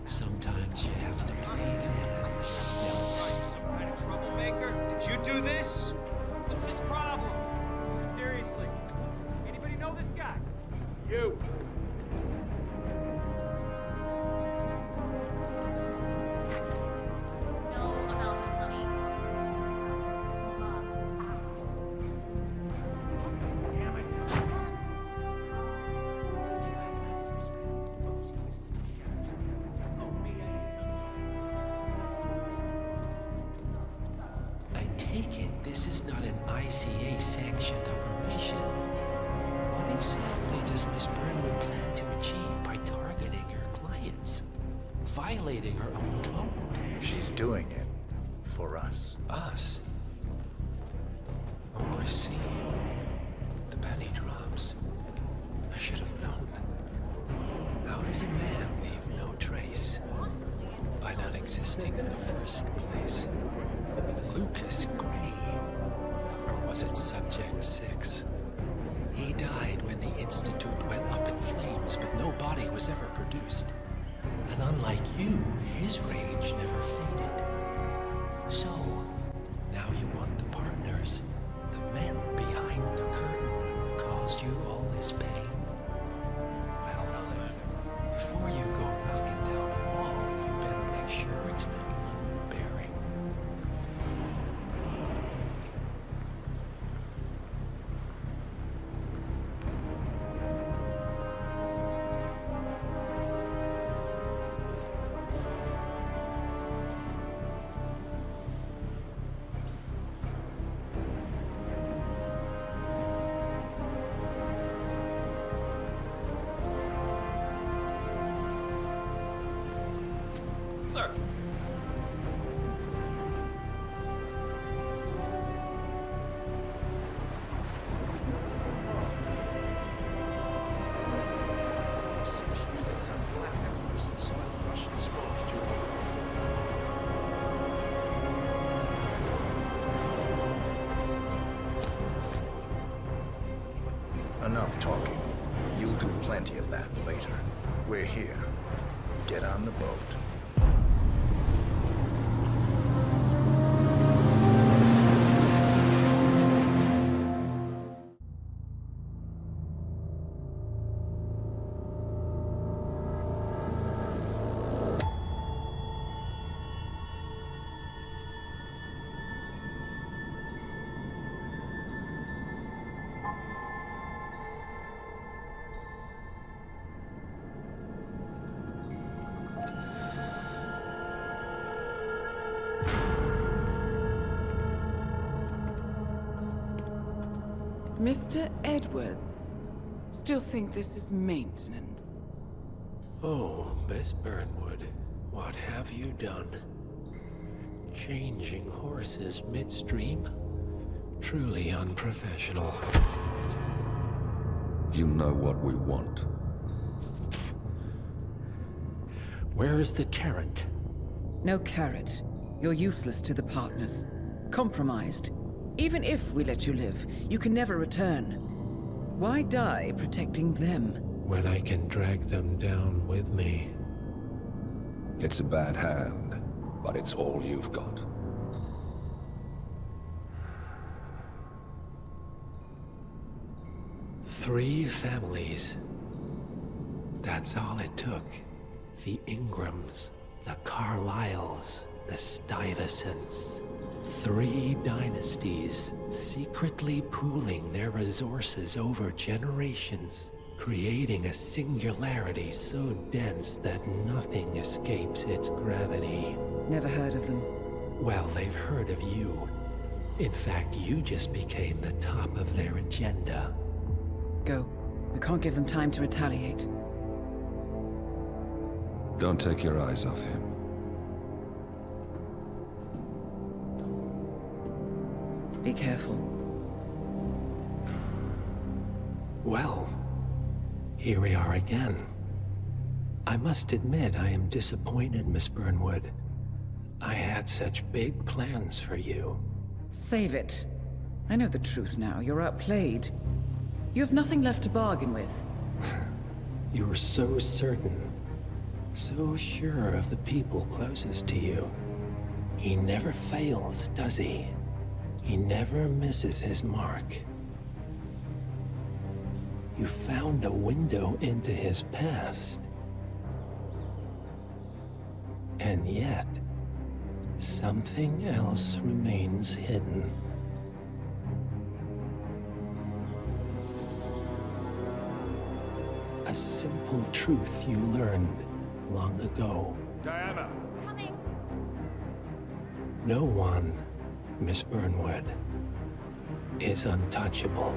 sometimes you have to play the hand dealt. Some kind of troublemaker? Did you do this? What's his problem? Seriously, anybody know this guy? You. This is not an ICA-sanctioned operation. What exactly does Miss Burnwood plan to achieve by targeting her clients? Violating her own code? She's doing it for us. Us? Oh, I see. The penny drops. I should have known. How does a man leave no trace? By not existing in the first place. Lucas Gray. Or was it Subject 6? He died when the Institute went up in flames, but no body was ever produced. And unlike you, his rage never faded. So, now you want the partners, the men behind the curtain who have caused you all this pain. Well, before you go knocking down a wall, you better make sure it's not load-bearing. Sir. Enough talking. You'll do plenty of that later. We're here. Get on the boat. Mr. Edwards, still think this is maintenance? Oh, Miss Burnwood, what have you done? Changing horses midstream? Truly unprofessional. You know what we want. Where is the carrot? No carrot. You're useless to the partners. Compromised. Even if we let you live, you can never return. Why die protecting them? When I can drag them down with me. It's a bad hand, but it's all you've got. Three families. That's all it took. The Ingrams, the Carlyles, the Stuyvesants. 3 dynasties, secretly pooling their resources over generations, creating a singularity so dense that nothing escapes its gravity. Never heard of them. Well, they've heard of you. In fact, you just became the top of their agenda. Go. We can't give them time to retaliate. Don't take your eyes off him. Be careful. Well, here we are again. I must admit I am disappointed, Miss Burnwood. I had such big plans for you. Save it. I know the truth now. You're outplayed. You have nothing left to bargain with. You were so certain. So sure of the people closest to you. He never fails, does he? He never misses his mark. You found a window into his past. And yet, something else remains hidden. A simple truth you learned long ago. Diana! Coming! No one, Miss Burnwood, is untouchable.